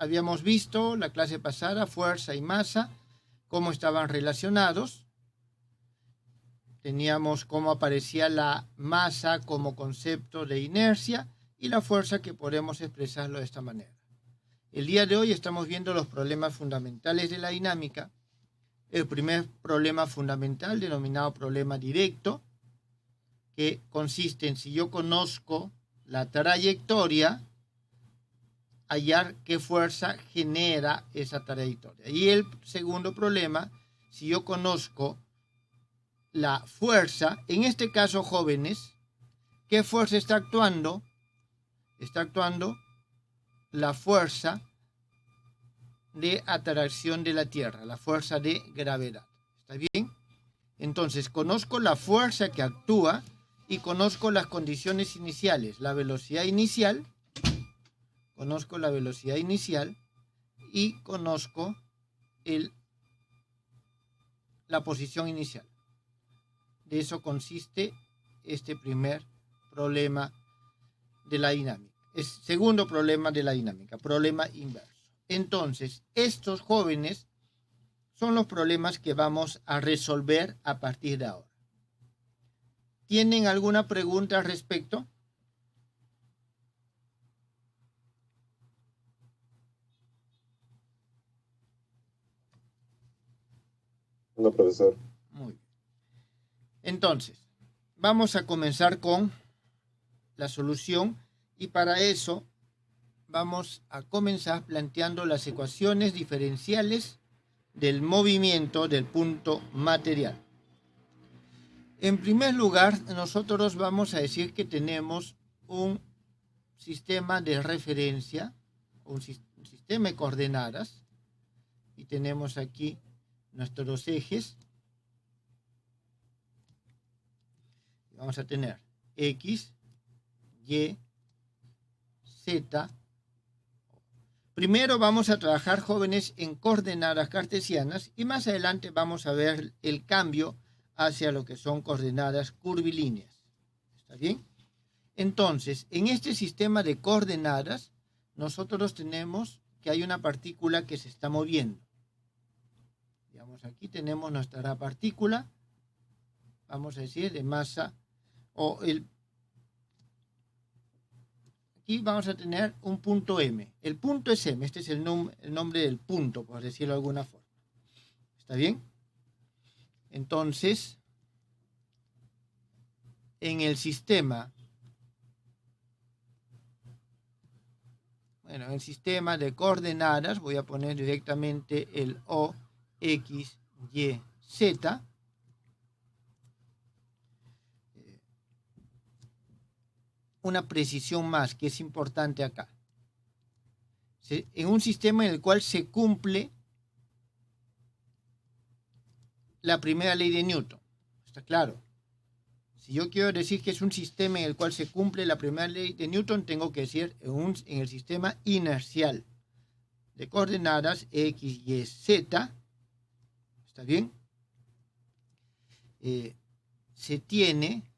habíamos visto la clase pasada, fuerza y masa, cómo estaban relacionados. Teníamos cómo aparecía la masa como concepto de inercia y la fuerza, que podemos expresarlo de esta manera. El día de hoy estamos viendo los problemas fundamentales de la dinámica. El primer problema fundamental, denominado problema directo, que consiste en, si yo conozco la trayectoria, hallar qué fuerza genera esa trayectoria. Y el segundo problema, si yo conozco la fuerza, en este caso, jóvenes, ¿qué fuerza está actuando? Está actuando la fuerza de atracción de la Tierra, la fuerza de gravedad. ¿Está bien? Entonces, conozco la fuerza que actúa y conozco las condiciones iniciales, la velocidad inicial, conozco la velocidad inicial y conozco la posición inicial. De eso consiste este primer problema de la dinámica. Es segundo problema de la dinámica, problema inverso. Entonces, estos jóvenes son los problemas que vamos a resolver a partir de ahora. ¿Tienen alguna pregunta al respecto? No, profesor. Muy bien. Entonces, vamos a comenzar con la solución y para eso vamos a comenzar planteando las ecuaciones diferenciales del movimiento del punto material. En primer lugar, nosotros vamos a decir que tenemos un sistema de referencia, un sistema de coordenadas, y tenemos aquí nuestros ejes. Vamos a tener X, Y, Z. Primero vamos a trabajar, jóvenes, en coordenadas cartesianas y más adelante vamos a ver el cambio hacia lo que son coordenadas curvilíneas. ¿Está bien? Entonces, en este sistema de coordenadas, nosotros tenemos que hay una partícula que se está moviendo. Digamos, aquí tenemos nuestra partícula, vamos a decir, de masa, aquí vamos a tener un punto M. El punto es M, este es el nombre del punto, por decirlo de alguna forma. ¿Está bien? Entonces, en el sistema, en el sistema de coordenadas, voy a poner directamente el O, X, Y, Z. Una precisión más que es importante acá. En un sistema en el cual se cumple la primera ley de Newton. ¿Está claro? Si yo quiero decir que es un sistema en el cual se cumple la primera ley de Newton, tengo que decir en el sistema inercial de coordenadas X, Y, Z. ¿Está bien? Se tiene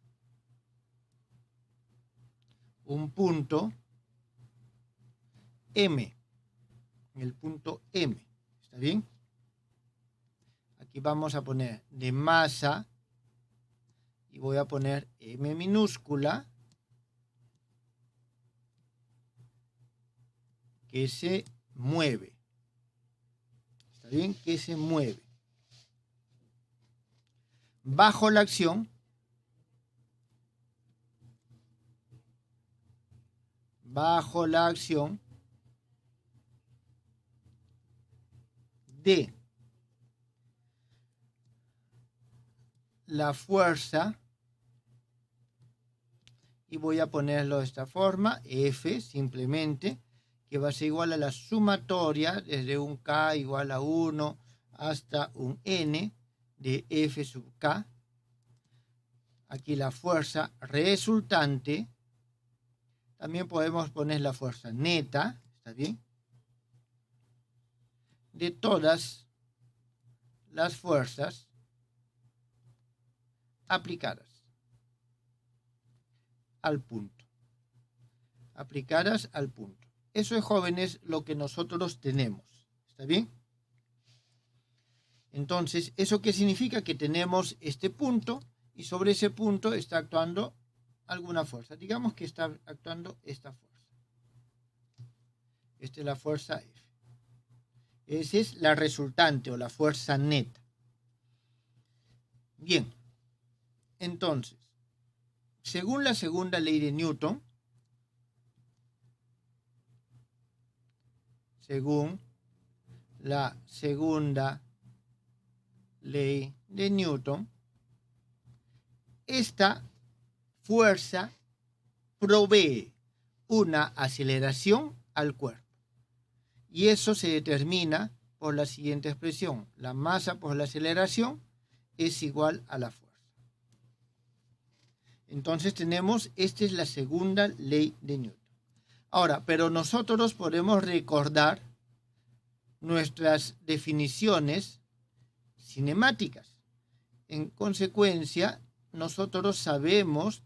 un punto M, el punto M. ¿Está bien? Aquí vamos a poner de masa y voy a poner M minúscula, que se mueve. ¿Está bien? Que se mueve. Bajo la acción de la fuerza, y voy a ponerlo de esta forma, F simplemente, que va a ser igual a la sumatoria desde un K igual a 1 hasta un N de F sub K. Aquí la fuerza resultante, también podemos poner la fuerza neta, ¿está bien? De todas las fuerzas aplicadas al punto. Aplicadas al punto. Eso es, jóvenes, lo que nosotros tenemos. ¿Está bien? Entonces, ¿eso qué significa? Que tenemos este punto y sobre ese punto está actuando alguna fuerza. Digamos que está actuando esta fuerza. Esta es la fuerza F. Esa es la resultante o la fuerza neta. Bien. Entonces, según la segunda ley de Newton, según la segunda ley de Newton, esta fuerza provee una aceleración al cuerpo. Y eso se determina por la siguiente expresión. La masa por la aceleración es igual a la fuerza. Entonces tenemos, esta es la segunda ley de Newton. Ahora, pero nosotros podemos recordar nuestras definiciones cinemáticas. En consecuencia, nosotros sabemos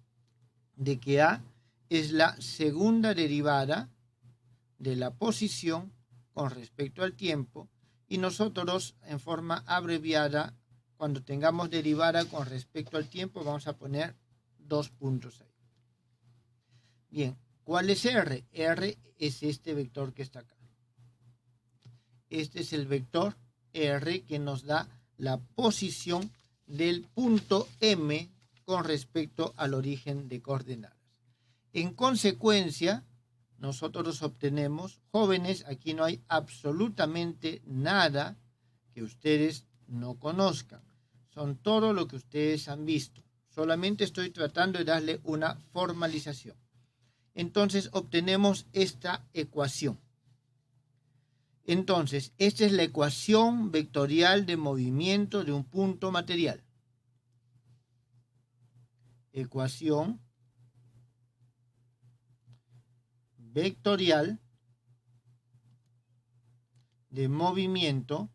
de que A es la segunda derivada de la posición con respecto al tiempo, y nosotros en forma abreviada, cuando tengamos derivada con respecto al tiempo, vamos a poner 2 puntos ahí. Bien, ¿cuál es R? R es este vector que está acá. Este es el vector R que nos da la posición del punto M con respecto al origen de coordenadas. En consecuencia, nosotros obtenemos, jóvenes, aquí no hay absolutamente nada que ustedes no conozcan. Son todo lo que ustedes han visto. Solamente estoy tratando de darle una formalización. Entonces obtenemos esta ecuación. Entonces, esta es la ecuación vectorial de movimiento de un punto material. Ecuación vectorial de movimiento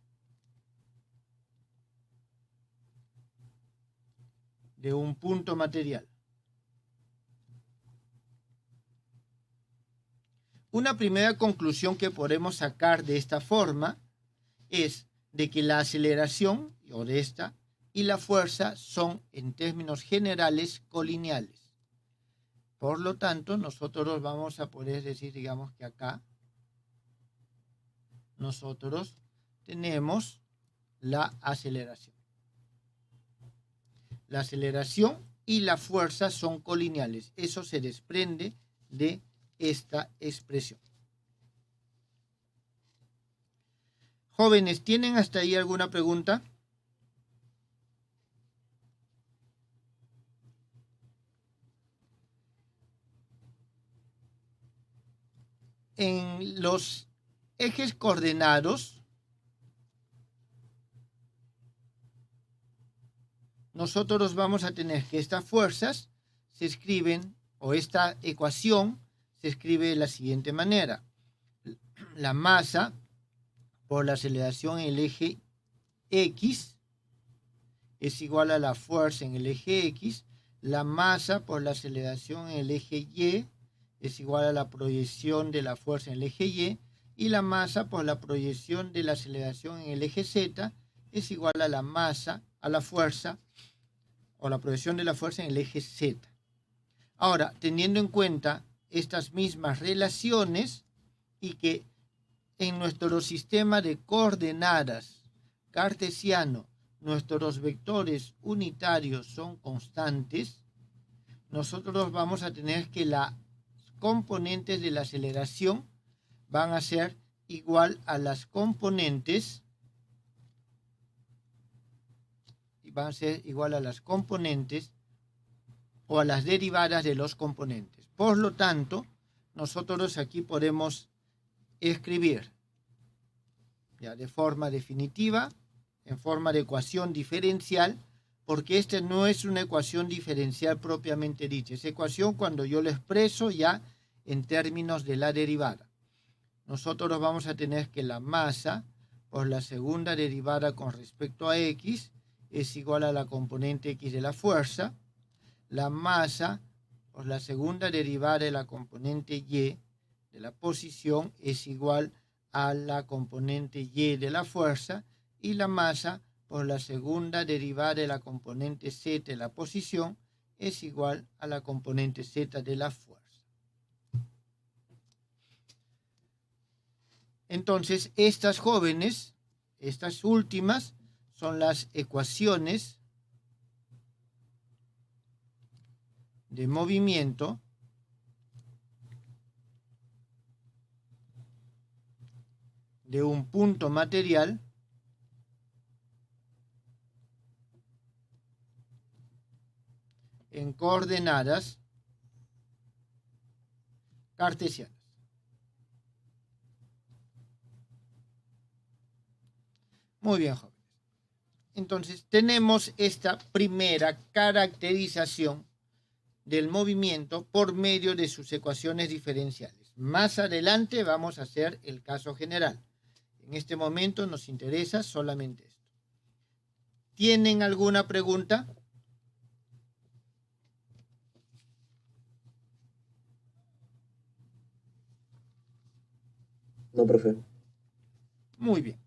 de un punto material. Una primera conclusión que podemos sacar de esta forma es de que la aceleración, o de esta, y la fuerza son, en términos generales, colineales. Por lo tanto, nosotros vamos a poder decir, digamos que acá, nosotros tenemos la aceleración. La aceleración y la fuerza son colineales. Eso se desprende de esta expresión. Jóvenes, ¿tienen hasta ahí alguna pregunta? En los ejes coordenados, nosotros vamos a tener que estas fuerzas se escriben, o esta ecuación se escribe de la siguiente manera. La masa por la aceleración en el eje X es igual a la fuerza en el eje X. La masa por la aceleración en el eje Y es igual a la proyección de la fuerza en el eje Y. Y la masa por la proyección de la aceleración en el eje Z es igual a la masa, a la fuerza, o la proyección de la fuerza en el eje Z. Ahora, teniendo en cuenta estas mismas relaciones y que en nuestro sistema de coordenadas cartesiano nuestros vectores unitarios son constantes, nosotros vamos a tener que las componentes de la aceleración van a ser igual a las componentes, o a las derivadas de los componentes. Por lo tanto, nosotros aquí podemos escribir ya de forma definitiva, en forma de ecuación diferencial, porque esta no es una ecuación diferencial propiamente dicha. Es ecuación cuando yo lo expreso ya en términos de la derivada. Nosotros vamos a tener que la masa por la segunda derivada con respecto a X es igual a la componente X de la fuerza. La masa por la segunda derivada de la componente Y de la posición es igual a la componente y de la fuerza, y la masa por la segunda derivada de la componente z de la posición es igual a la componente z de la fuerza. Entonces, estas jóvenes, estas últimas, son las ecuaciones de movimiento de un punto material en coordenadas cartesianas. Muy bien, jóvenes. Entonces, tenemos esta primera caracterización del movimiento por medio de sus ecuaciones diferenciales. Más adelante vamos a hacer el caso general. En este momento nos interesa solamente esto. ¿Tienen alguna pregunta? No, profe. Muy bien.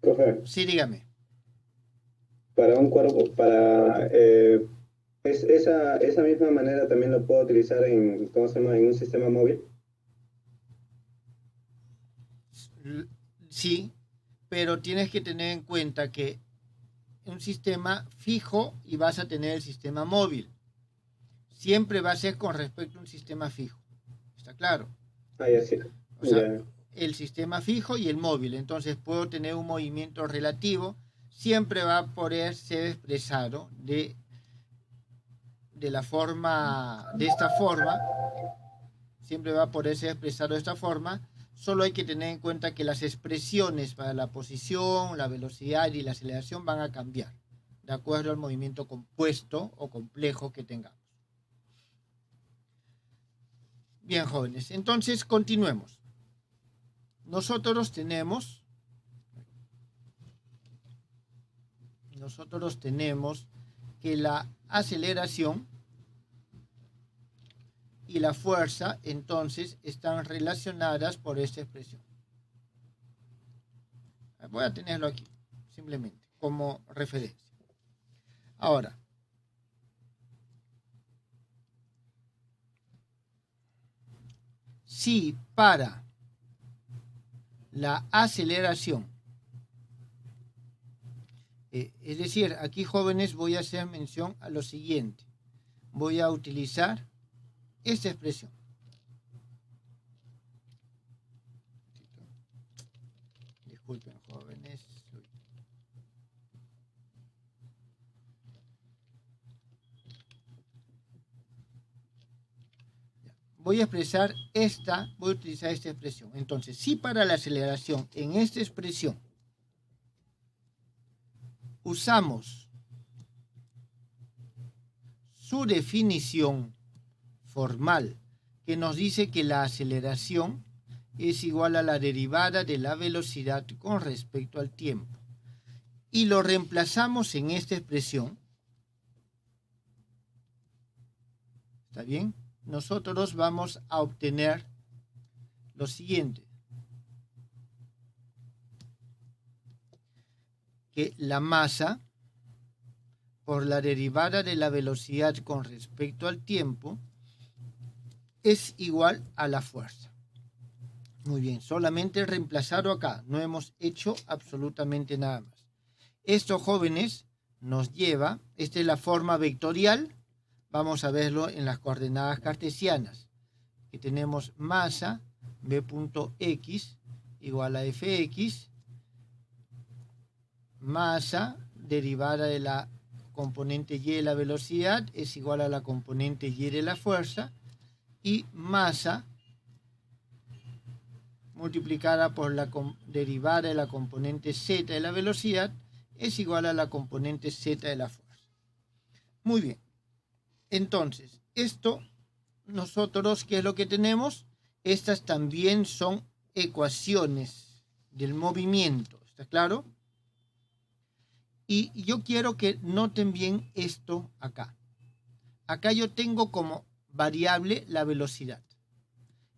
Profe, Sí, dígame. para un cuerpo, esa misma manera también lo puedo utilizar en, ¿cómo se llama? En un sistema móvil. Sí, pero tienes que tener en cuenta que un sistema fijo y vas a tener el sistema móvil. Siempre va a ser con respecto a un sistema fijo. ¿Está claro? Ah, ya sí. O sea, Ya. el sistema fijo y el móvil. Entonces puedo tener un movimiento relativo. Siempre va a poder ser expresado de esta forma. Siempre va a poder ser expresado de esta forma. Solo hay que tener en cuenta que las expresiones para la posición, la velocidad y la aceleración van a cambiar de acuerdo al movimiento compuesto o complejo que tengamos. Bien, jóvenes, entonces continuemos. Nosotros tenemos que la aceleración y la fuerza, entonces, están relacionadas por esta expresión. Voy a tenerlo aquí, simplemente, como referencia. Ahora, si para la aceleración, es decir, aquí, jóvenes, voy a hacer mención a lo siguiente. Voy a utilizar esta expresión. Disculpen, jóvenes. Voy a utilizar esta expresión. Entonces, si para la aceleración en esta expresión usamos su definición formal, que nos dice que la aceleración es igual a la derivada de la velocidad con respecto al tiempo, y lo reemplazamos en esta expresión, ¿está bien? Nosotros vamos a obtener lo siguiente: que la masa por la derivada de la velocidad con respecto al tiempo es igual a la fuerza. Muy bien, solamente reemplazado acá, no hemos hecho absolutamente nada más. Esto, jóvenes, nos lleva, esta es la forma vectorial, vamos a verlo en las coordenadas cartesianas, que tenemos masa b.x igual a fx, masa derivada de la componente y de la velocidad es igual a la componente y de la fuerza, y masa multiplicada por la derivada de la componente z de la velocidad es igual a la componente z de la fuerza. Muy bien. Entonces, esto, nosotros, ¿qué es lo que tenemos? Estas también son ecuaciones del movimiento. ¿Está claro? Y yo quiero que noten bien esto acá. Acá yo tengo como variable la velocidad.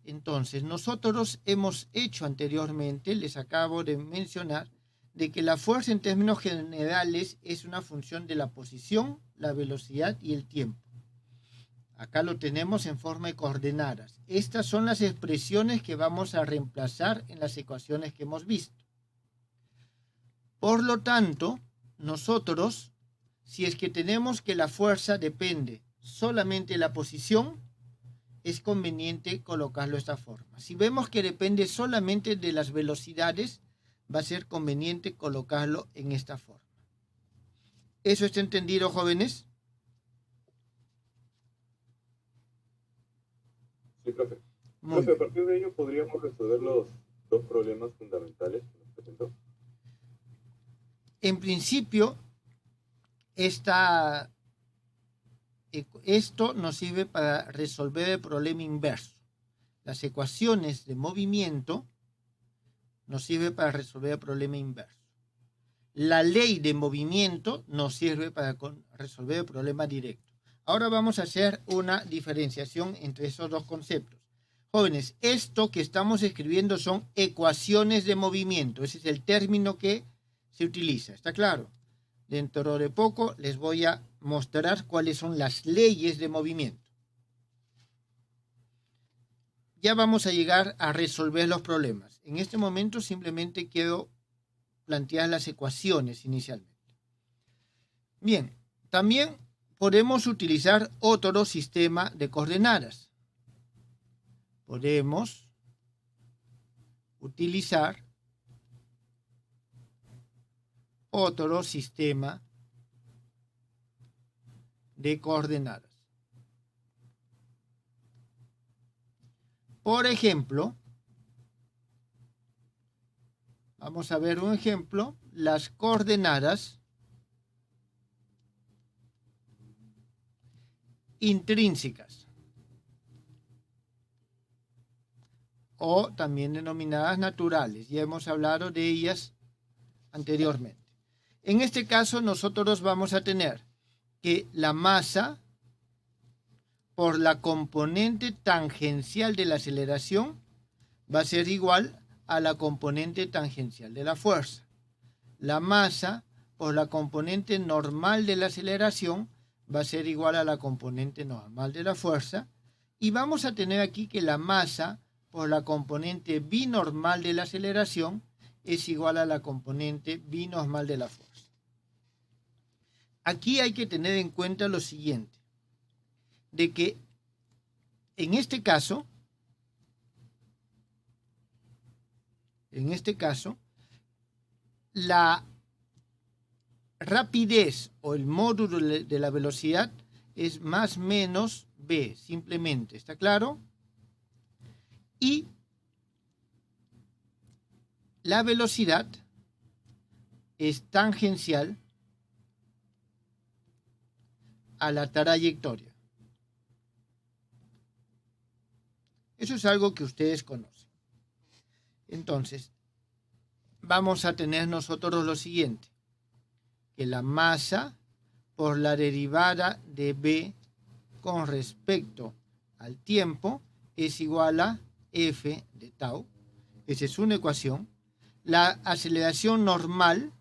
Entonces, nosotros hemos hecho anteriormente, les acabo de mencionar, de que la fuerza en términos generales es una función de la posición, la velocidad y el tiempo. Acá lo tenemos en forma de coordenadas. Estas son las expresiones que vamos a reemplazar en las ecuaciones que hemos visto. Por lo tanto, nosotros, si es que tenemos que la fuerza depende solamente de la posición, es conveniente colocarlo de esta forma. Si vemos que depende solamente de las velocidades, va a ser conveniente colocarlo en esta forma. ¿Eso está entendido, jóvenes? Sí, profe. Muy Profe, a bien. partir de ello podríamos resolver los dos problemas fundamentales que nos presentó. En principio, esto nos sirve para resolver el problema inverso. Las ecuaciones de movimiento nos sirve para resolver el problema inverso. La ley de movimiento nos sirve para resolver el problema directo. Ahora vamos a hacer una diferenciación entre esos dos conceptos. Jóvenes, esto que estamos escribiendo son ecuaciones de movimiento. Ese es el término que se utiliza. ¿Está claro? Dentro de poco les voy a mostrar cuáles son las leyes de movimiento. Ya vamos a llegar a resolver los problemas. En este momento simplemente quiero plantear las ecuaciones inicialmente. Bien, también podemos utilizar otro sistema de coordenadas. Podemos utilizar otro sistema de coordenadas. Por ejemplo, vamos a ver un ejemplo, las coordenadas intrínsecas o también denominadas naturales. Ya hemos hablado de ellas anteriormente. En este caso nosotros vamos a tener que la masa por la componente tangencial de la aceleración va a ser igual a la componente tangencial de la fuerza. La masa por la componente normal de la aceleración va a ser igual a la componente normal de la fuerza. Y vamos a tener aquí que la masa por la componente binormal de la aceleración es igual a la componente binormal de la fuerza. Aquí hay que tener en cuenta lo siguiente, de que en este caso, la rapidez o el módulo de la velocidad es más menos b, simplemente, ¿está claro? Y la velocidad es tangencial a la trayectoria. Eso es algo que ustedes conocen. Entonces, vamos a tener nosotros lo siguiente, que la masa por la derivada de b con respecto al tiempo es igual a f de tau. Esa es una ecuación. La aceleración normal,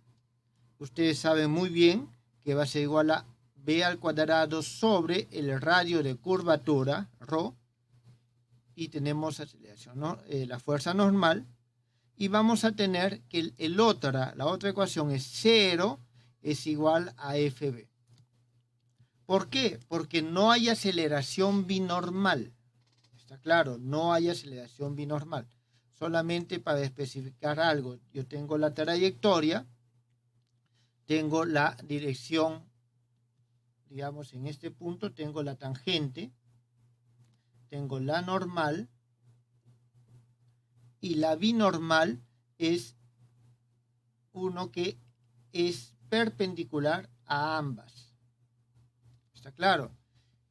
ustedes saben muy bien que va a ser igual a b al cuadrado sobre el radio de curvatura, ρ, y tenemos aceleración, ¿no? La fuerza normal, y vamos a tener que la otra ecuación es 0 es igual a fb. ¿Por qué? Porque no hay aceleración binormal. Está claro, no hay aceleración binormal. Solamente para especificar algo, yo tengo la trayectoria, tengo la dirección, digamos en este punto tengo la tangente, tengo la normal, y la binormal es uno que es perpendicular a ambas. ¿Está claro?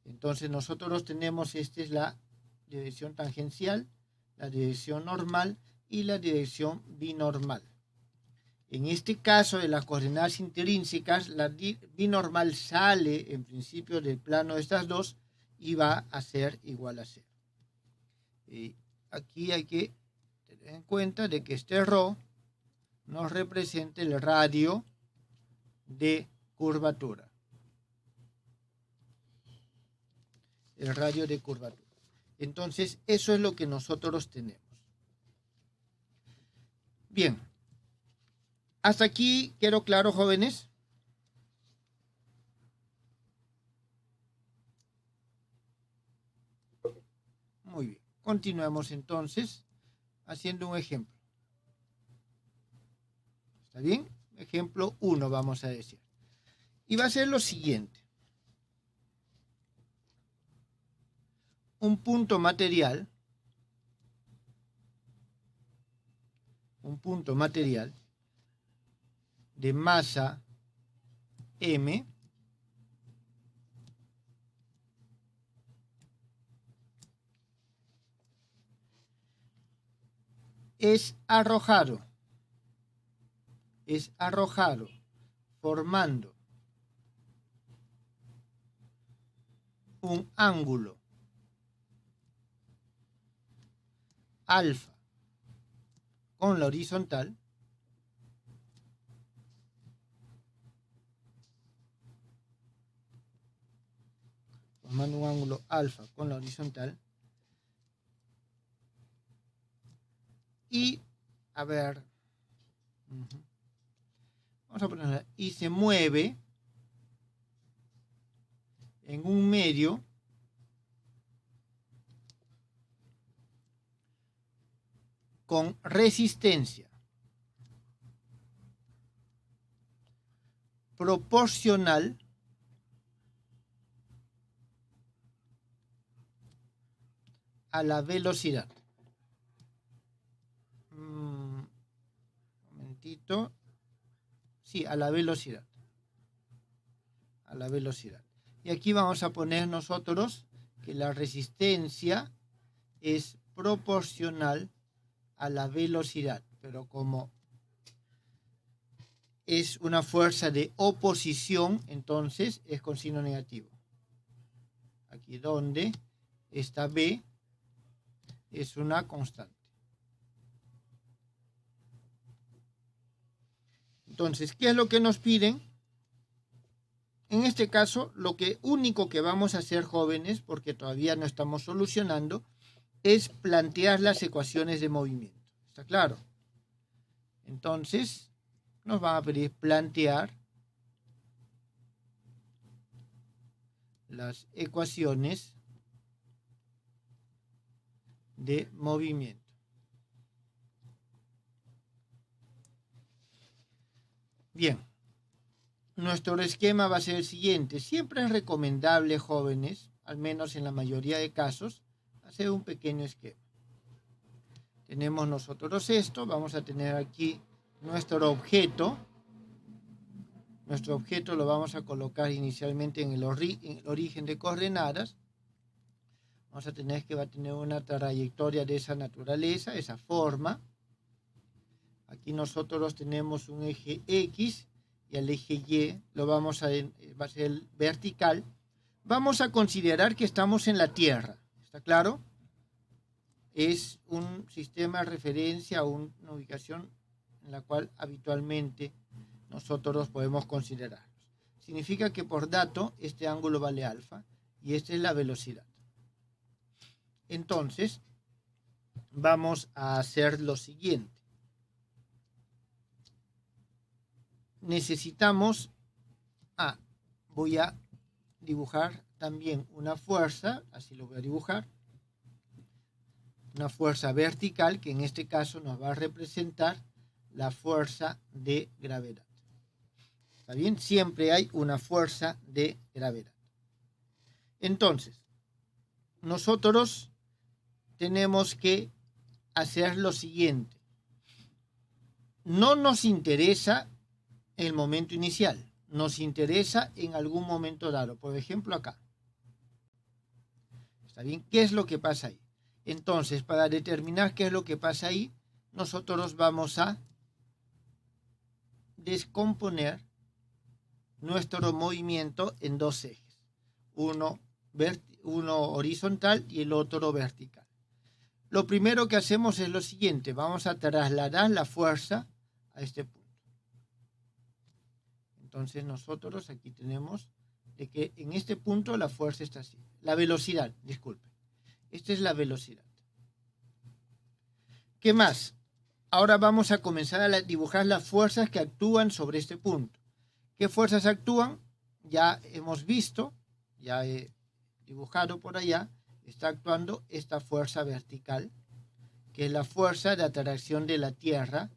Entonces nosotros tenemos, esta es la dirección tangencial, la dirección normal y la dirección binormal. En este caso de las coordenadas intrínsecas, la binormal sale en principio del plano de estas dos y va a ser igual a 0. Y aquí hay que tener en cuenta de que este ρ nos representa el radio de curvatura. El radio de curvatura. Entonces, eso es lo que nosotros tenemos. Bien. ¿Hasta aquí quedó claro, jóvenes? Muy bien. Continuemos entonces haciendo un ejemplo. ¿Está bien? Ejemplo 1 vamos a decir. Y va a ser lo siguiente. Un punto material de masa M es arrojado formando un ángulo alfa con la horizontal y a ver, vamos a ponerla, y se mueve en un medio con resistencia proporcional a la velocidad. Un momentito. Sí, a la velocidad. Y aquí vamos a poner nosotros que la resistencia es proporcional a la velocidad, pero como es una fuerza de oposición, entonces es con signo negativo. Aquí donde esta B es una constante. Entonces, ¿qué es lo que nos piden? En este caso, lo único que vamos a hacer, jóvenes, porque todavía no estamos solucionando, es plantear las ecuaciones de movimiento. ¿Está claro? Entonces, nos van a pedir plantear las ecuaciones de movimiento. Bien, nuestro esquema va a ser el siguiente. Siempre es recomendable, jóvenes, al menos en la mayoría de casos, hacer un pequeño esquema. Tenemos nosotros esto, vamos a tener aquí nuestro objeto. Nuestro objeto lo vamos a colocar inicialmente en el origen de coordenadas. Vamos a tener que va a tener una trayectoria de esa naturaleza, esa forma. Aquí nosotros tenemos un eje X y el eje Y va a ser vertical. Vamos a considerar que estamos en la Tierra. ¿Está claro? Es un sistema de referencia, una ubicación en la cual habitualmente nosotros podemos considerarlos. Significa que por dato este ángulo vale alfa y esta es la velocidad. Entonces, vamos a hacer lo siguiente. Necesitamos, voy a dibujar también una fuerza, así lo voy a dibujar, una fuerza vertical que en este caso nos va a representar la fuerza de gravedad. ¿Está bien? Siempre hay una fuerza de gravedad. Entonces, nosotros tenemos que hacer lo siguiente. No nos interesa el momento inicial, nos interesa en algún momento dado, por ejemplo acá. ¿Está bien? ¿Qué es lo que pasa ahí? Entonces, para determinar qué es lo que pasa ahí, nosotros vamos a descomponer nuestro movimiento en dos ejes. Uno uno horizontal y el otro vertical. Lo primero que hacemos es lo siguiente, vamos a trasladar la fuerza a este punto. Entonces nosotros aquí tenemos de que en este punto la fuerza está así. La velocidad, disculpe. Esta es la velocidad. ¿Qué más? Ahora vamos a comenzar a dibujar las fuerzas que actúan sobre este punto. ¿Qué fuerzas actúan? Ya hemos visto, ya he dibujado por allá, está actuando esta fuerza vertical, que es la fuerza de atracción de la Tierra,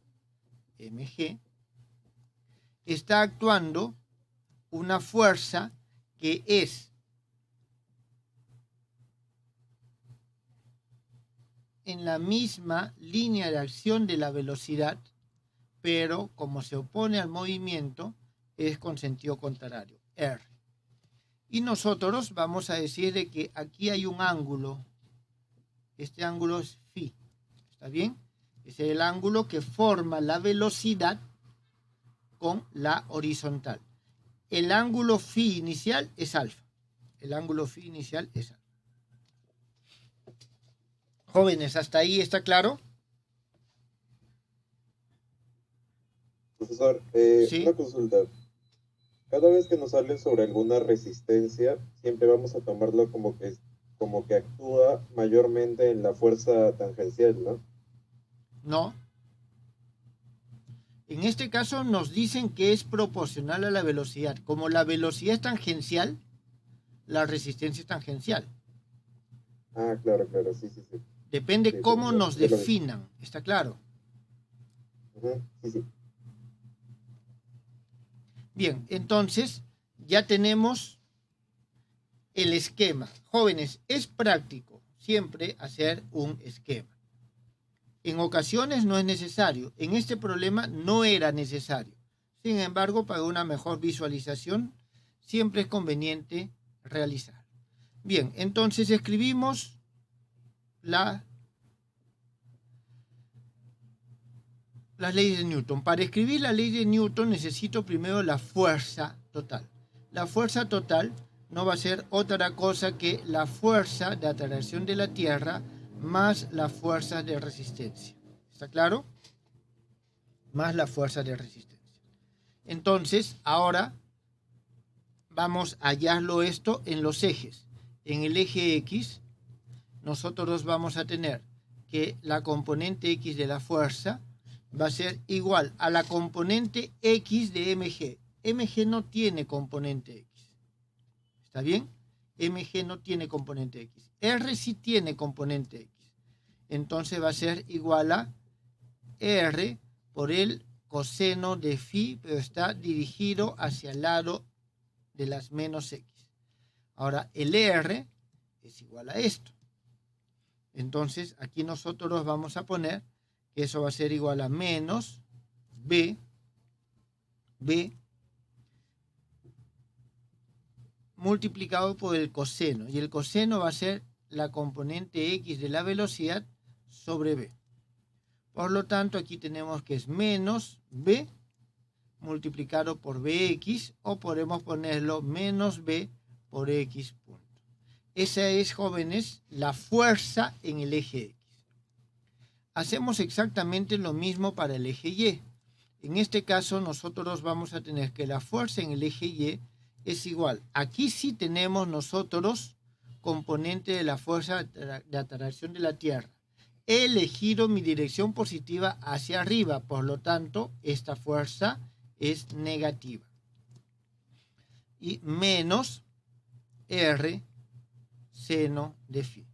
mg. Está actuando una fuerza que es en la misma línea de acción de la velocidad, pero como se opone al movimiento, es con sentido contrario, R. Y nosotros vamos a decir de que aquí hay un ángulo. Este ángulo es phi. ¿Está bien? Es el ángulo que forma la velocidad con la horizontal. El ángulo phi inicial es alfa. El ángulo phi inicial es alfa. Jóvenes, ¿hasta ahí está claro? Profesor, ¿Sí? una consulta. Cada vez que nos hablen sobre alguna resistencia, siempre vamos a tomarlo como que actúa mayormente en la fuerza tangencial, ¿no? No. En este caso nos dicen que es proporcional a la velocidad. Como la velocidad es tangencial, la resistencia es tangencial. Ah, claro, sí. Depende Sí, cómo yo nos lo vi. definan. ¿Está claro? Sí. Bien, entonces ya tenemos el esquema. Jóvenes, es práctico siempre hacer un esquema. En ocasiones no es necesario. En este problema no era necesario. Sin embargo, para una mejor visualización, siempre es conveniente realizar. Bien, entonces escribimos las leyes de Newton. Para escribir la ley de Newton necesito primero la fuerza total. La fuerza total no va a ser otra cosa que la fuerza de atracción de la Tierra más la fuerza de resistencia. ¿Está claro? Más la fuerza de resistencia. Entonces, ahora vamos a hallarlo esto en los ejes. En el eje X, nosotros vamos a tener que la componente X de la fuerza va a ser igual a la componente X de mg. Mg no tiene componente X. ¿Está bien? Mg no tiene componente X. R sí tiene componente X. Entonces va a ser igual a R por el coseno de phi, pero está dirigido hacia el lado de las menos X. Ahora, el R es igual a esto. Entonces, aquí nosotros vamos a poner que eso va a ser igual a menos B multiplicado por el coseno. Y el coseno va a ser la componente X de la velocidad sobre B. Por lo tanto, aquí tenemos que es menos B multiplicado por Bx, o podemos ponerlo menos B por X punto. Esa es, jóvenes, la fuerza en el eje X. Hacemos exactamente lo mismo para el eje Y. En este caso, nosotros vamos a tener que la fuerza en el eje Y es igual. Aquí sí tenemos nosotros componente de la fuerza de atracción de la Tierra. He elegido mi dirección positiva hacia arriba, por lo tanto, esta fuerza es negativa. Y menos R seno de phi.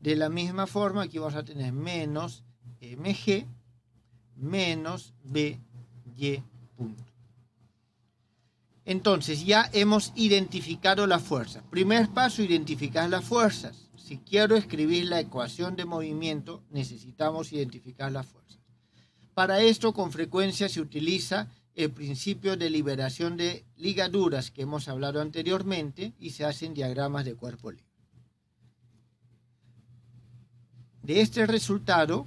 De la misma forma, aquí vamos a tener menos mg menos by punto. Entonces, ya hemos identificado la fuerza. Primer paso, identificar las fuerzas. Si quiero escribir la ecuación de movimiento, necesitamos identificar las fuerzas. Para esto, con frecuencia se utiliza el principio de liberación de ligaduras que hemos hablado anteriormente y se hacen diagramas de cuerpo libre. De este resultado,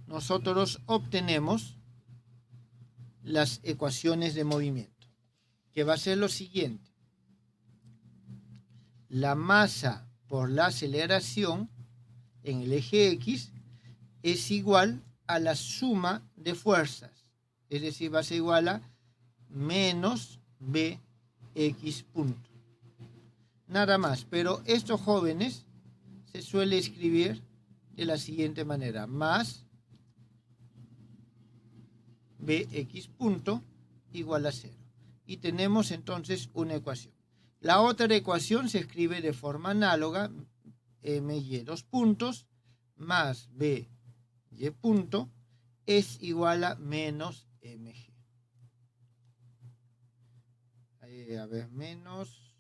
nosotros obtenemos las ecuaciones de movimiento. que va a ser lo siguiente. La masa por la aceleración en el eje X es igual a la suma de fuerzas, es decir, va a ser igual a menos Bx punto. Nada más, pero estos jóvenes se suele escribir de la siguiente manera, más Bx punto igual a 0. Y tenemos entonces una ecuación. La otra ecuación se escribe de forma análoga, my dos puntos más by punto es igual a menos mg. A ver, menos...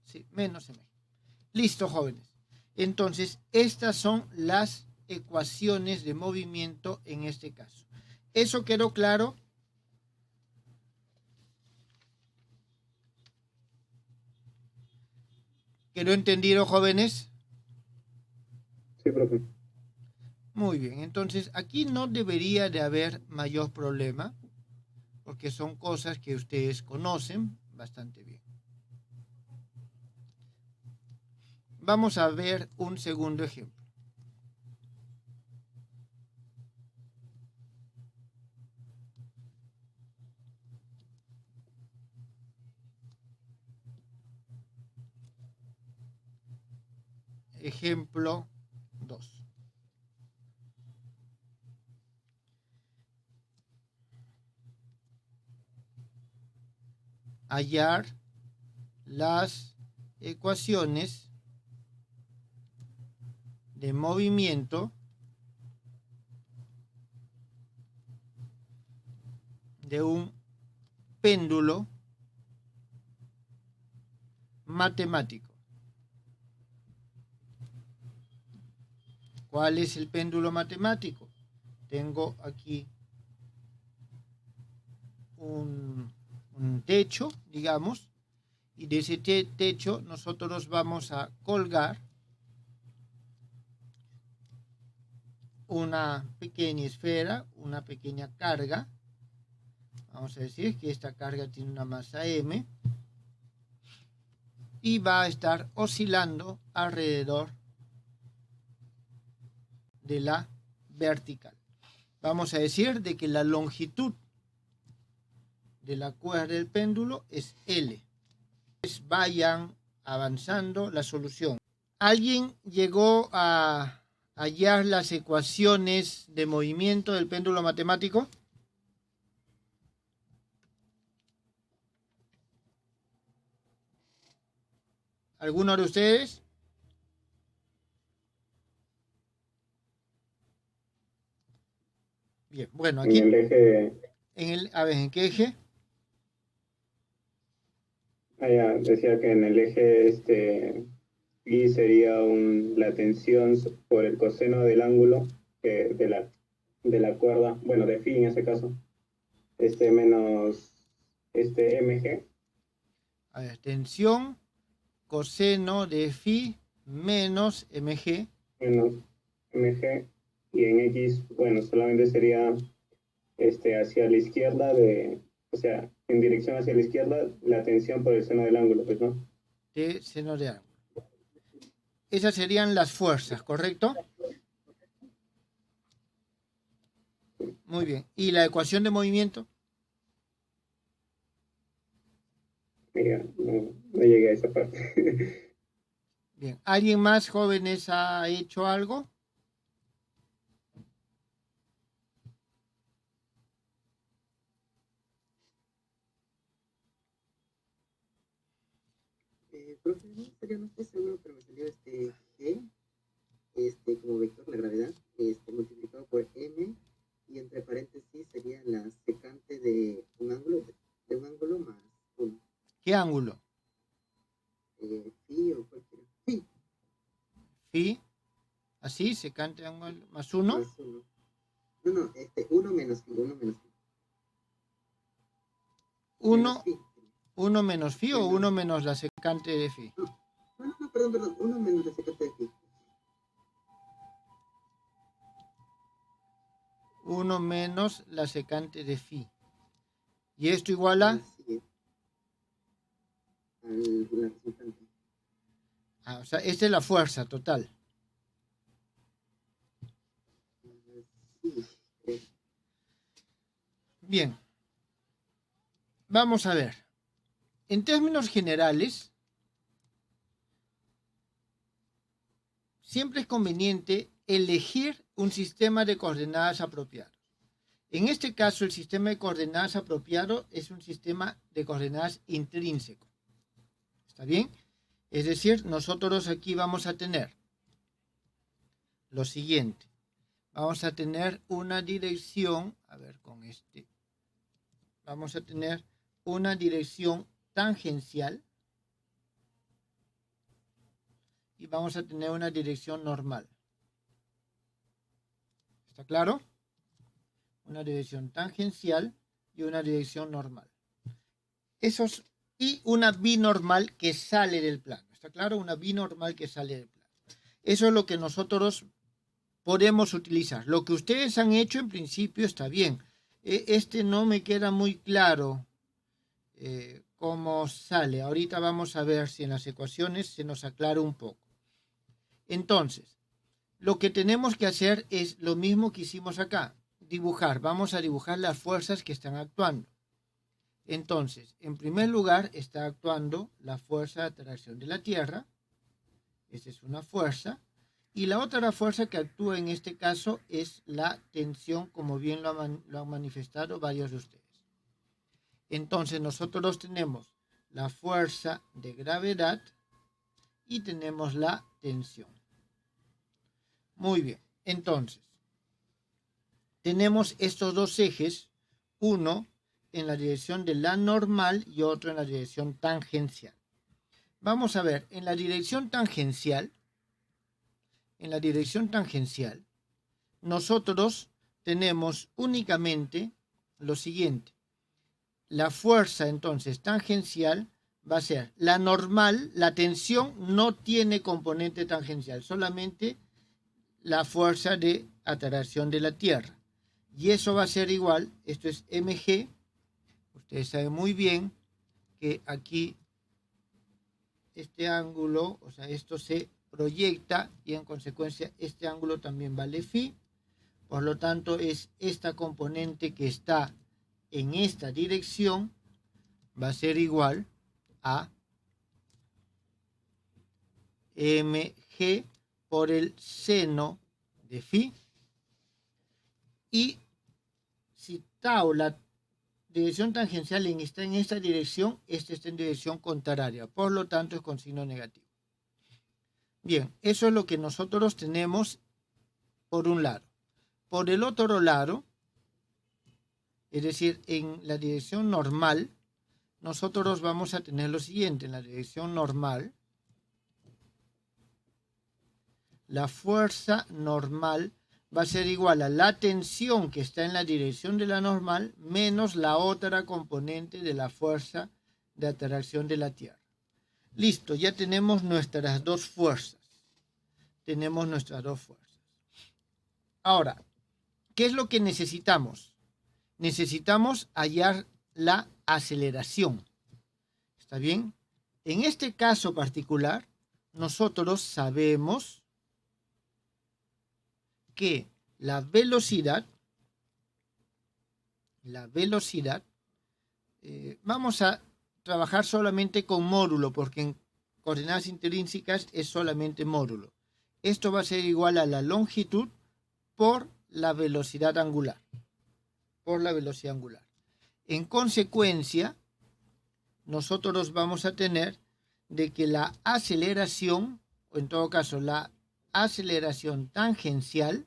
Sí, menos mg. Listo, jóvenes. Entonces, estas son las ecuaciones de movimiento en este caso. ¿Eso quedó claro? ¿Quedó entendido, jóvenes? Sí, profe. Muy bien, entonces aquí no debería de haber mayor problema, porque son cosas que ustedes conocen bastante bien. Vamos a ver un segundo ejemplo. Ejemplo 2. Hallar las ecuaciones de movimiento de un péndulo matemático. ¿Cuál es el péndulo matemático? Tengo aquí un techo, digamos, y de ese techo nosotros vamos a colgar una pequeña esfera, una pequeña carga. Vamos a decir que esta carga tiene una masa m y va a estar oscilando alrededor de la vertical. Vamos a decir de que la longitud de la cuerda del péndulo es L. Pues vayan avanzando la solución. ¿Alguien llegó a hallar las ecuaciones de movimiento del péndulo matemático? ¿Alguno de ustedes? Bien, bueno, aquí... En el eje... a ver, ¿en qué eje? Ya, decía que en el eje y sería la tensión por el coseno del ángulo de la cuerda, bueno, de phi en ese caso, menos mg. A ver, tensión, coseno de phi menos mg. Menos mg, y en x, bueno, solamente sería hacia la izquierda o sea, en dirección hacia la izquierda, la tensión por el seno del ángulo, pues, ¿no? De seno de ángulo. Esas serían las fuerzas, ¿correcto? Muy bien. ¿Y la ecuación de movimiento? Mira, no llegué a esa parte. Bien. ¿Alguien más, jóvenes, ha hecho algo? Profe, no estoy seguro, pero me salió G, como vector, la gravedad, multiplicado por M, y entre paréntesis sería la secante de un ángulo más 1. ¿Qué ángulo? Phi o cualquiera. Phi. Phi. Así, secante de ángulo más 1. Más 1. No, 1 menos phi, 1 menos phi. 1 menos phi o 1 menos la secante de phi. No, perdón, 1 menos la secante de phi. 1 menos la secante de phi. Y esto igual a... Sí, la resultante. O sea, esta es la fuerza total. Sí. Bien. Vamos a ver. En términos generales, siempre es conveniente elegir un sistema de coordenadas apropiado. En este caso, el sistema de coordenadas apropiado es un sistema de coordenadas intrínseco. ¿Está bien? Es decir, nosotros aquí vamos a tener lo siguiente. Vamos a tener una dirección, a ver, con este, vamos a tener una dirección tangencial y vamos a tener una dirección normal. ¿Está claro? Una dirección tangencial y una dirección normal. Y una binormal que sale del plano. ¿Está claro? Una binormal que sale del plano. Eso es lo que nosotros podemos utilizar. Lo que ustedes han hecho en principio está bien. Este no me queda muy claro cómo sale. Ahorita vamos a ver si en las ecuaciones se nos aclara un poco. Entonces, lo que tenemos que hacer es lo mismo que hicimos acá. Dibujar. Vamos a dibujar las fuerzas que están actuando. Entonces, en primer lugar está actuando la fuerza de atracción de la Tierra. Esa es una fuerza. Y la otra fuerza que actúa en este caso es la tensión, como bien lo han manifestado varios de ustedes. Entonces, nosotros tenemos la fuerza de gravedad y tenemos la tensión. Muy bien. Entonces, tenemos estos dos ejes, uno en la dirección de la normal y otro en la dirección tangencial. Vamos a ver, en la dirección tangencial, nosotros tenemos únicamente lo siguiente. La fuerza entonces tangencial va a ser la normal, la tensión no tiene componente tangencial, solamente la fuerza de atracción de la Tierra. Y eso va a ser igual, esto es mg. Ustedes saben muy bien que aquí este ángulo, o sea, esto se proyecta y en consecuencia este ángulo también vale phi. Por lo tanto, es esta componente que está en esta dirección va a ser igual a mg por el seno de phi. Y si tau, la dirección tangencial está en esta dirección, esta está en dirección contraria, por lo tanto es con signo negativo. Bien, eso es lo que nosotros tenemos por un lado. Por el otro lado, es decir, en la dirección normal, nosotros vamos a tener lo siguiente. En la dirección normal, la fuerza normal va a ser igual a la tensión que está en la dirección de la normal menos la otra componente de la fuerza de atracción de la Tierra. Listo, ya tenemos nuestras dos fuerzas. Ahora, ¿qué es lo que necesitamos? Necesitamos hallar la aceleración. ¿Está bien? En este caso particular, nosotros sabemos que la velocidad, vamos a trabajar solamente con módulo, porque en coordenadas intrínsecas es solamente módulo. Esto va a ser igual a la longitud por la velocidad angular. En consecuencia, nosotros vamos a tener de que la aceleración, o en todo caso la aceleración tangencial,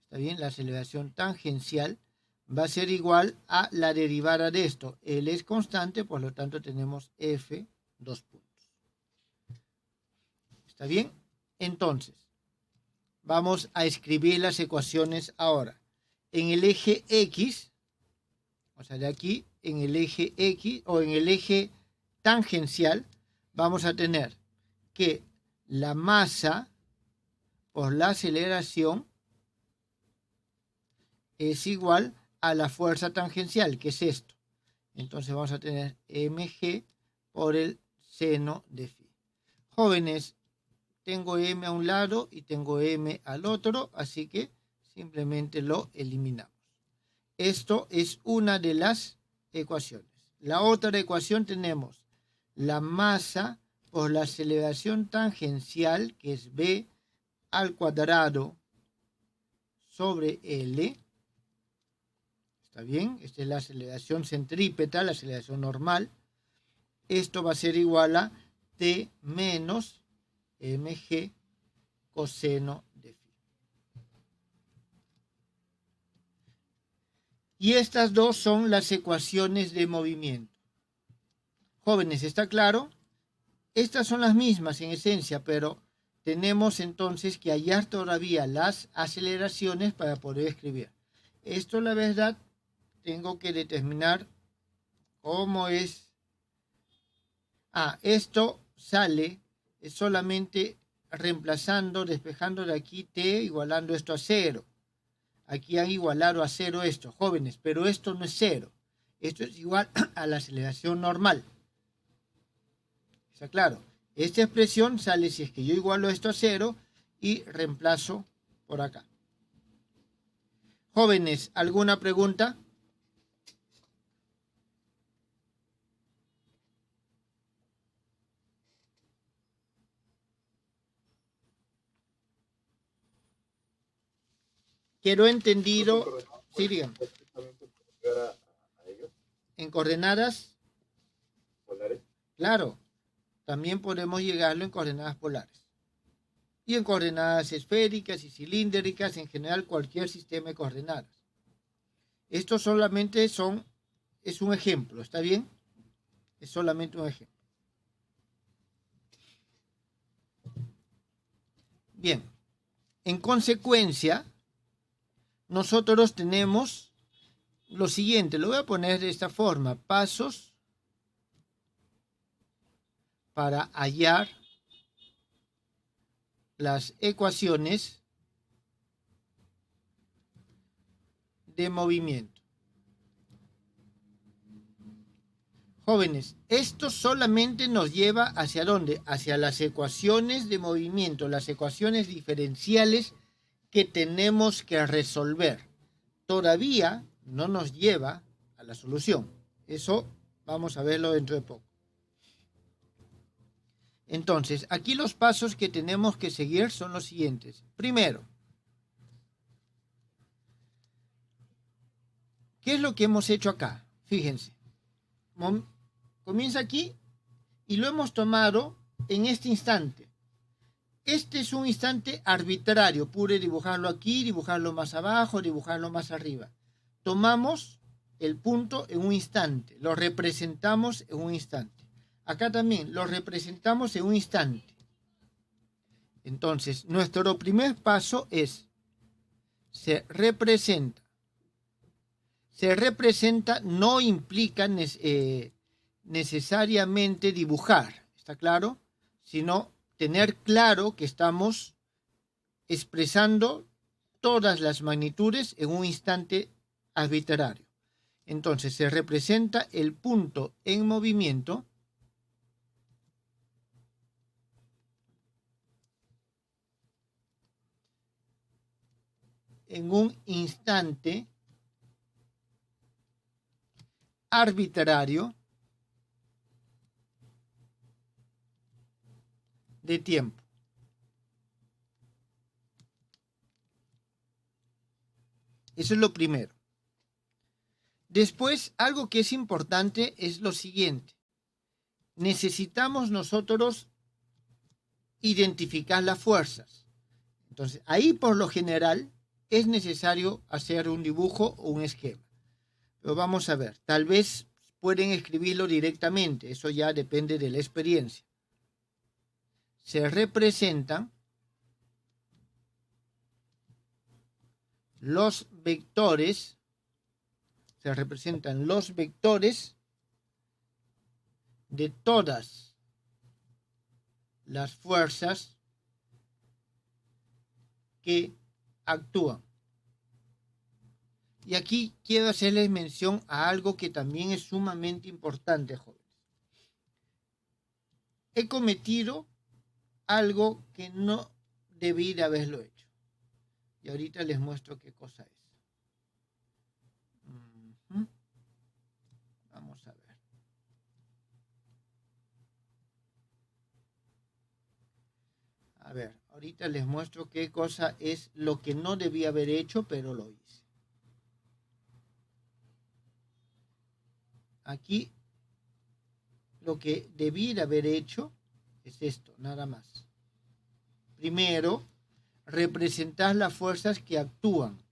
¿está bien? La aceleración tangencial va a ser igual a la derivada de esto. L es constante, por lo tanto tenemos F, 2 puntos. ¿Está bien? Entonces, vamos a escribir las ecuaciones ahora. En el eje X, o sea, de aquí, en el eje X o en el eje tangencial, vamos a tener que la masa por la aceleración es igual a la fuerza tangencial, que es esto. Entonces vamos a tener mg por el seno de phi. Jóvenes, tengo m a un lado y tengo m al otro, así que simplemente lo eliminamos. Esto es una de las ecuaciones. La otra ecuación tenemos la masa por la aceleración tangencial, que es b al cuadrado sobre L. ¿Está bien? Esta es la aceleración centrípeta, la aceleración normal. Esto va a ser igual a T menos mg coseno de phi. Y estas dos son las ecuaciones de movimiento. Jóvenes, ¿está claro? Estas son las mismas en esencia, pero tenemos entonces que hallar todavía las aceleraciones para poder escribir. Esto, la verdad, tengo que determinar cómo es. Esto sale solamente reemplazando, despejando de aquí t, igualando esto a 0. Aquí han igualado a 0 esto, jóvenes, pero esto no es 0. Esto es igual a la aceleración normal. ¿Está claro? Esta expresión sale si es que yo igualo esto a 0 y reemplazo por acá. Jóvenes, ¿alguna pregunta? Quiero entendido. Sí, digan. ¿En coordenadas? ¿Polares? Claro. También podemos llegarlo en coordenadas polares. Y en coordenadas esféricas y cilíndricas, en general cualquier sistema de coordenadas. Esto solamente es un ejemplo, ¿está bien? Es solamente un ejemplo. Bien. En consecuencia, nosotros tenemos lo siguiente. Lo voy a poner de esta forma. Pasos para hallar las ecuaciones de movimiento. Jóvenes, esto solamente nos lleva ¿hacia dónde? Hacia las ecuaciones de movimiento, las ecuaciones diferenciales que tenemos que resolver. Todavía no nos lleva a la solución. Eso vamos a verlo dentro de poco. Entonces, aquí los pasos que tenemos que seguir son los siguientes. Primero, ¿qué es lo que hemos hecho acá? Fíjense. Comienza aquí y lo hemos tomado en este instante. Este es un instante arbitrario. Pude dibujarlo aquí, dibujarlo más abajo, dibujarlo más arriba. Tomamos el punto en un instante. Lo representamos en un instante. Acá también lo representamos en un instante. Entonces, nuestro primer paso es, se representa. Se representa no implica necesariamente dibujar, ¿está claro? Sino tener claro que estamos expresando todas las magnitudes en un instante arbitrario. Entonces, se representa el punto en movimiento en un instante arbitrario de tiempo. Eso es lo primero. Después, algo que es importante es lo siguiente. Necesitamos nosotros identificar las fuerzas. Entonces, ahí por lo general es necesario hacer un dibujo o un esquema. Pero vamos a ver, tal vez pueden escribirlo directamente, eso ya depende de la experiencia. Se representan los vectores, de todas las fuerzas que actúan. Y aquí quiero hacerles mención a algo que también es sumamente importante, jóvenes. He cometido algo que no debí de haberlo hecho. Y ahorita les muestro qué cosa es. Vamos a ver. A ver, ahorita les muestro qué cosa es lo que no debí haber hecho, pero lo hice. Aquí lo que debí de haber hecho es esto, nada más. Primero, representar las fuerzas que actúan.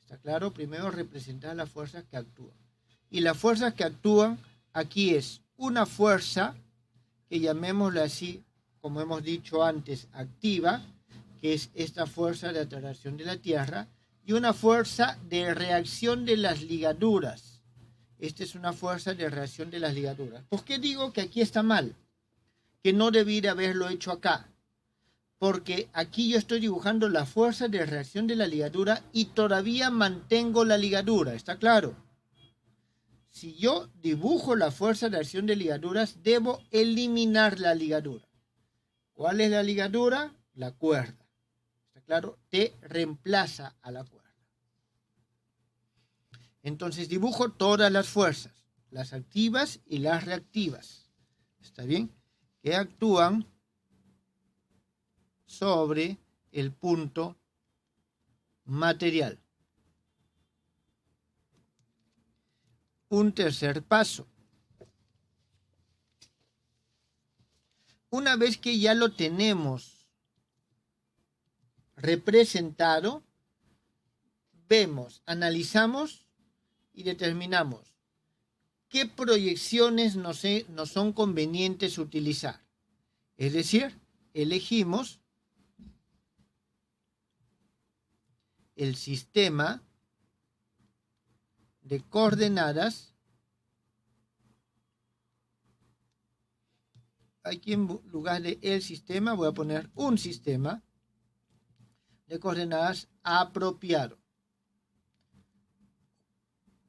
¿Está claro? Primero representar las fuerzas que actúan. Y las fuerzas que actúan aquí es una fuerza, que llamémosla así, como hemos dicho antes, activa, que es esta fuerza de atracción de la Tierra, y una fuerza de reacción de las ligaduras. Esta es una fuerza de reacción de las ligaduras. ¿Por qué digo que aquí está mal? Que no debí de haberlo hecho acá. Porque aquí yo estoy dibujando la fuerza de reacción de la ligadura y todavía mantengo la ligadura. ¿Está claro? Si yo dibujo la fuerza de acción de ligaduras, debo eliminar la ligadura. ¿Cuál es la ligadura? La cuerda. ¿Está claro? Te reemplaza a la cuerda. Entonces dibujo todas las fuerzas, las activas y las reactivas. ¿Está bien? Que actúan sobre el punto material. Un tercer paso. Una vez que ya lo tenemos representado, vemos, analizamos y determinamos qué proyecciones nos son convenientes utilizar. Es decir, elegimos el sistema de coordenadas. Aquí en lugar de el sistema voy a poner un sistema de coordenadas apropiado.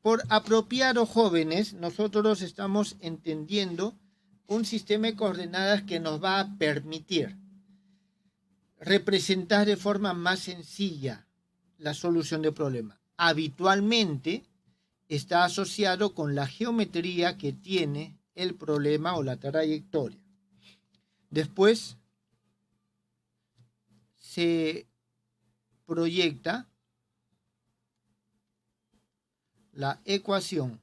Por apropiado, jóvenes, nosotros estamos entendiendo un sistema de coordenadas que nos va a permitir representar de forma más sencilla la solución del problema. Habitualmente está asociado con la geometría que tiene el problema o la trayectoria. Después se proyecta la ecuación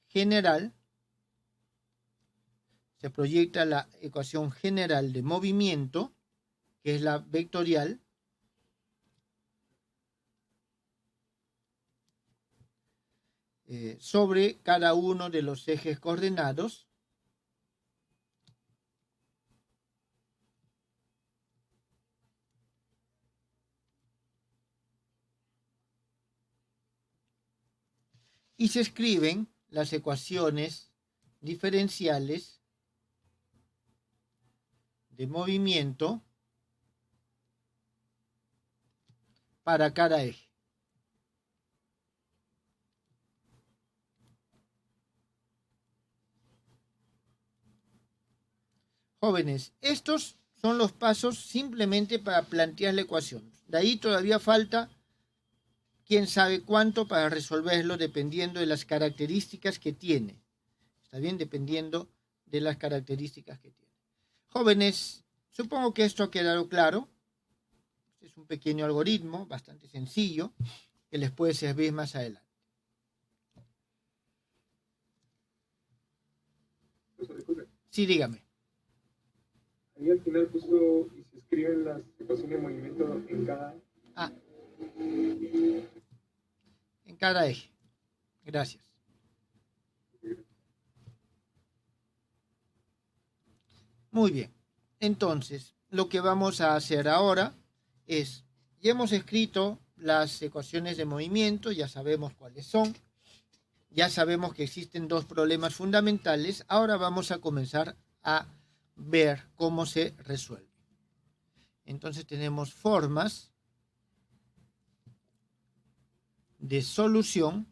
general, se proyecta la ecuación general de movimiento, que es la vectorial, sobre cada uno de los ejes coordenados. Y se escriben las ecuaciones diferenciales de movimiento para cada eje. Jóvenes, estos son los pasos simplemente para plantear la ecuación. De ahí todavía falta quién sabe cuánto para resolverlo dependiendo de las características que tiene. ¿Está bien? Dependiendo de las características que tiene. Jóvenes, supongo que esto ha quedado claro. Este es un pequeño algoritmo bastante sencillo que les puede servir más adelante. Sí, dígame. Ahí al final puso y se escriben las ecuaciones de movimiento en cada... En cada eje. Gracias. Muy bien. Entonces, lo que vamos a hacer ahora es, ya hemos escrito las ecuaciones de movimiento, ya sabemos cuáles son, ya sabemos que existen dos problemas fundamentales, ahora vamos a comenzar a ver cómo se resuelve. Entonces tenemos formas de solución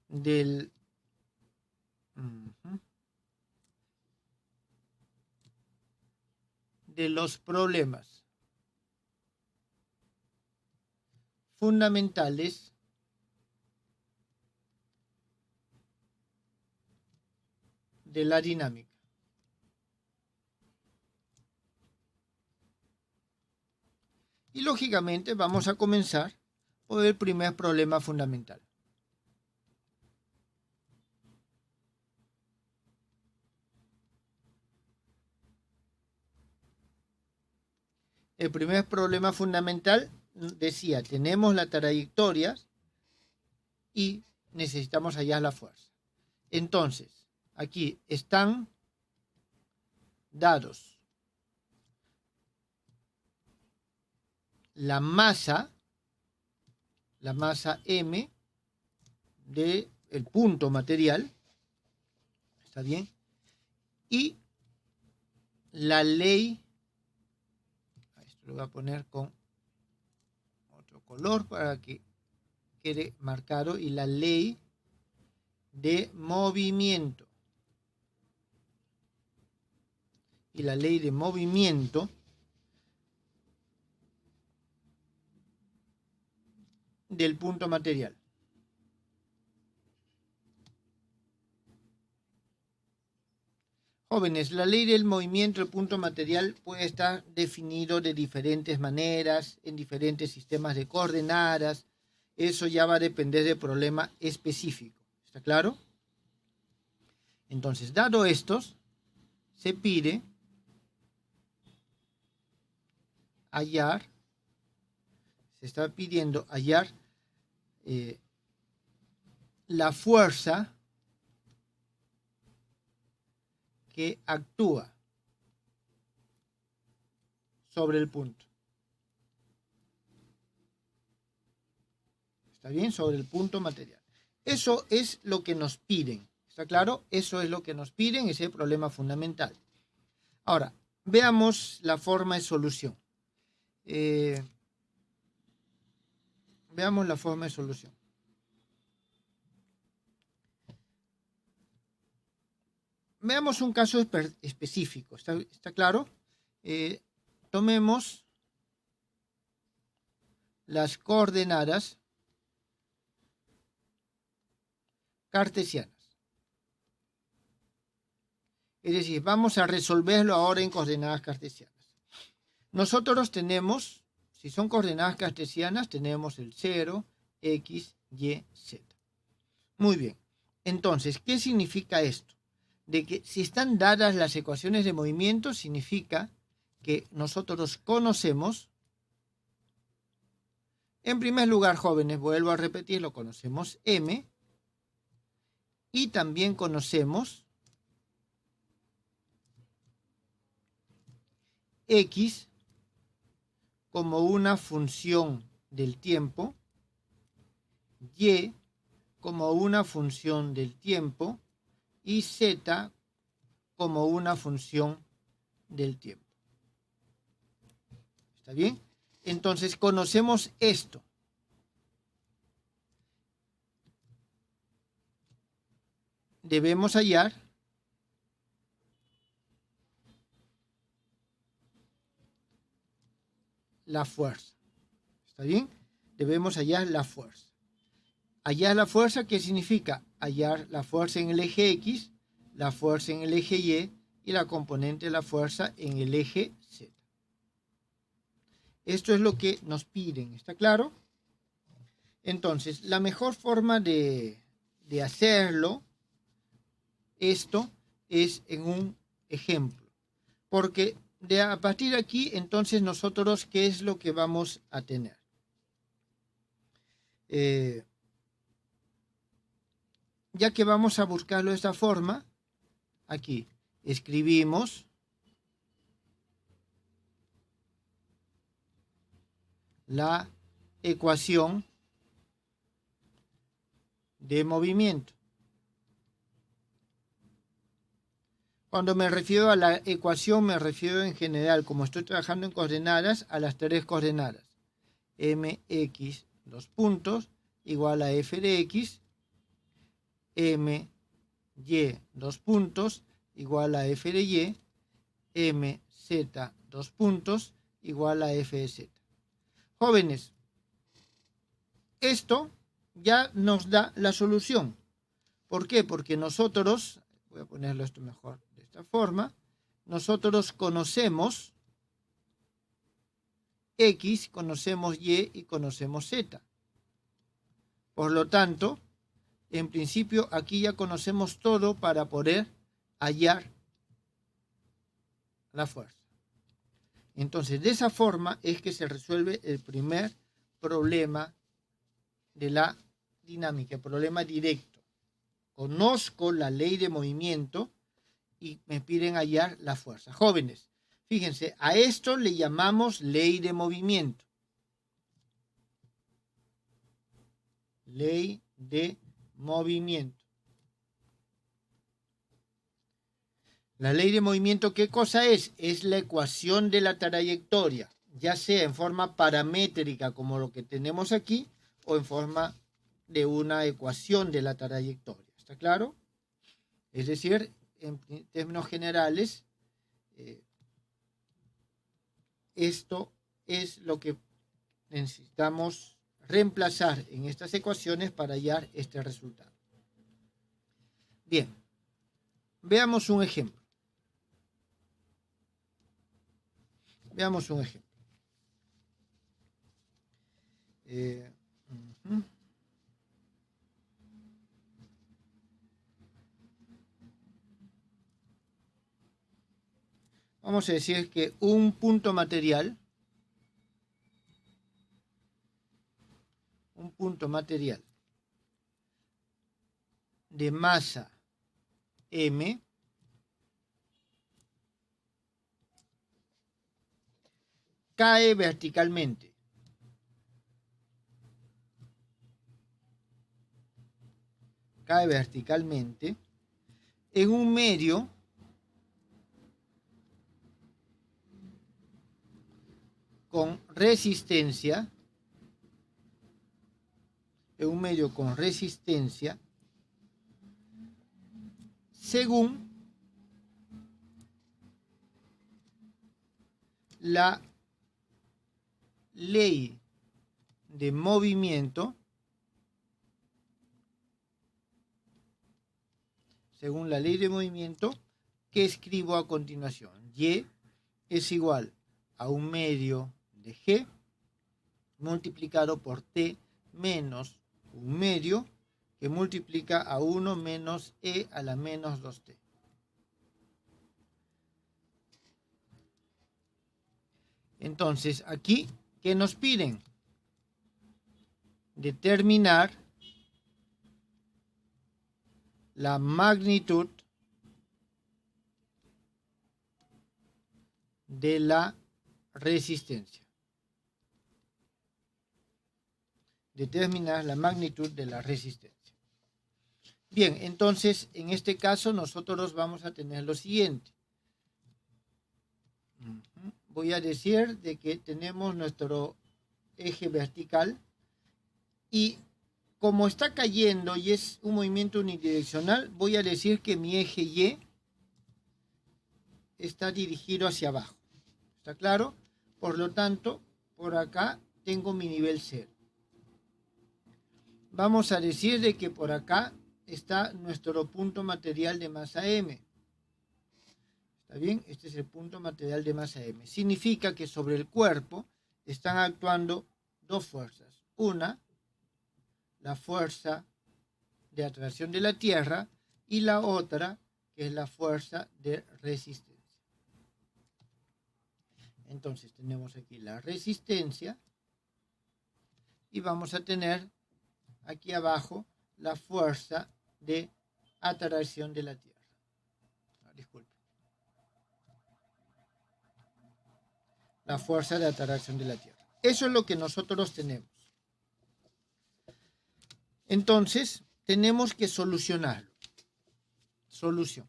de los problemas fundamentales de la dinámica. Y lógicamente vamos a comenzar por el primer problema fundamental. El primer problema fundamental decía, tenemos la trayectoria y necesitamos hallar la fuerza. Entonces, aquí están dados la masa M del punto material, ¿está bien? Y la ley, esto lo voy a poner con otro color para que quede marcado, y la ley de movimiento. Y la ley de movimiento del punto material. Jóvenes, la ley del movimiento del punto material puede estar definido de diferentes maneras, en diferentes sistemas de coordenadas. Eso ya va a depender del problema específico. ¿Está claro? Entonces, dado estos, se pide hallar, se está pidiendo hallar la fuerza que actúa sobre el punto. ¿Está bien? Sobre el punto material. Eso es lo que nos piden. ¿Está claro? Eso es lo que nos piden, ese es el problema fundamental. Ahora, veamos la forma de solución. Veamos la forma de solución. Veamos un caso específico. ¿Está claro? Tomemos las coordenadas cartesianas. Es decir, vamos a resolverlo ahora en coordenadas cartesianas. Nosotros tenemos, si son coordenadas cartesianas, tenemos el 0, x, y, z. Muy bien. Entonces, ¿qué significa esto? De que si están dadas las ecuaciones de movimiento, significa que nosotros conocemos, en primer lugar, jóvenes, vuelvo a repetirlo, conocemos M, y también conocemos X como una función del tiempo, Y como una función del tiempo y Z como una función del tiempo. ¿Está bien? Entonces conocemos esto. Debemos hallar la fuerza. ¿Está bien? Debemos hallar la fuerza. Hallar la fuerza, ¿qué significa? Hallar la fuerza en el eje X, la fuerza en el eje Y y la componente de la fuerza en el eje Z. Esto es lo que nos piden, ¿está claro? Entonces, la mejor forma de hacerlo, esto es en un ejemplo. Porque a partir de aquí, entonces nosotros, ¿qué es lo que vamos a tener? Ya que vamos a buscarlo de esta forma, aquí escribimos la ecuación de movimiento. Cuando me refiero a la ecuación, me refiero en general, como estoy trabajando en coordenadas, a las tres coordenadas. Mx, dos puntos, igual a f de x. My, dos puntos, igual a f de y. Mz, dos puntos, igual a f de z. Jóvenes, esto ya nos da la solución. ¿Por qué? Porque nosotros, voy a ponerlo esto mejor de esta forma, nosotros conocemos X, conocemos Y y conocemos Z. Por lo tanto, en principio aquí ya conocemos todo para poder hallar la fuerza. Entonces, de esa forma es que se resuelve el primer problema de la dinámica, el problema directo. Conozco la ley de movimiento y me piden hallar la fuerza. Jóvenes, fíjense, a esto le llamamos ley de movimiento. Ley de movimiento. La ley de movimiento, ¿qué cosa es? Es la ecuación de la trayectoria, ya sea en forma paramétrica como lo que tenemos aquí o en forma de una ecuación de la trayectoria. ¿Está claro? Es decir, en términos generales, esto es lo que necesitamos reemplazar en estas ecuaciones para hallar este resultado. Bien, veamos un ejemplo. Veamos un ejemplo. Vamos a decir que un punto material de masa M cae verticalmente. Cae verticalmente en un medio con resistencia, según la ley de movimiento, que escribo a continuación. Y es igual a un medio de G multiplicado por T menos un medio que multiplica a 1 menos E a la menos 2T. Entonces, aquí, ¿qué nos piden? Determinar la magnitud de la resistencia. Determinar la magnitud de la resistencia. Bien, entonces, en este caso nosotros vamos a tener lo siguiente. Voy a decir de que tenemos nuestro eje vertical y como está cayendo y es un movimiento unidireccional, voy a decir que mi eje Y está dirigido hacia abajo. ¿Está claro? Por lo tanto, por acá tengo mi nivel 0. Vamos a decir de que por acá está nuestro punto material de masa M. ¿Está bien? Este es el punto material de masa M. Significa que sobre el cuerpo están actuando dos fuerzas. Una, la fuerza de atracción de la Tierra, y la otra, que es la fuerza de resistencia. Entonces tenemos aquí la resistencia y vamos a tener aquí abajo la fuerza de atracción de la Tierra. Disculpe. La fuerza de atracción de la Tierra. Eso es lo que nosotros tenemos. Entonces, tenemos que solucionarlo. Solución.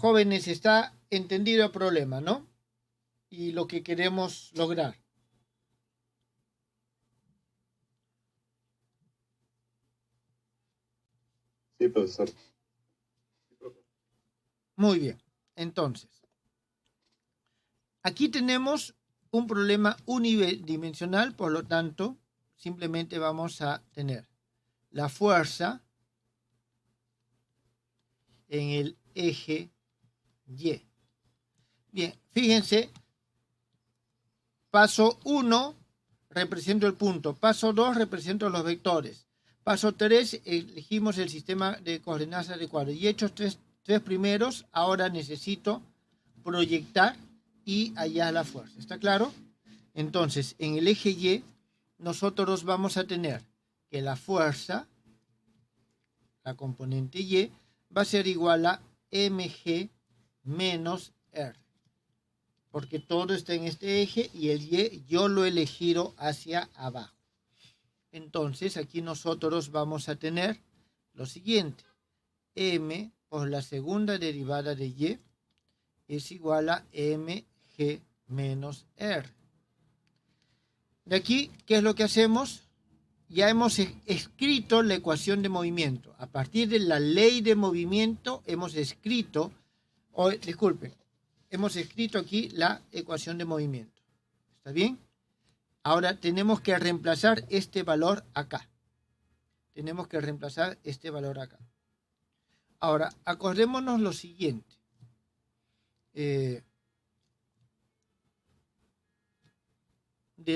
Jóvenes, está entendido el problema, ¿no? Y lo que queremos lograr. Sí, profesor. Muy bien. Entonces, aquí tenemos un problema unidimensional, por lo tanto, simplemente vamos a tener la fuerza en el eje Y. Bien, fíjense, paso 1 represento el punto, paso 2 represento los vectores, paso 3 elegimos el sistema de coordenadas adecuado y hechos tres primeros, ahora necesito proyectar y hallar la fuerza. ¿Está claro? Entonces, en el eje Y, nosotros vamos a tener que la fuerza, la componente Y, va a ser igual a mg menos r. Porque todo está en este eje y el Y yo lo he elegido hacia abajo. Entonces, aquí nosotros vamos a tener lo siguiente. M por la segunda derivada de Y es igual a mg menos r. De aquí, ¿qué es lo que hacemos? Ya hemos escrito la ecuación de movimiento. A partir de la ley de movimiento hemos escrito, hemos escrito aquí la ecuación de movimiento. ¿Está bien? Ahora tenemos que reemplazar este valor acá. Tenemos que reemplazar este valor acá. Ahora, acordémonos lo siguiente. De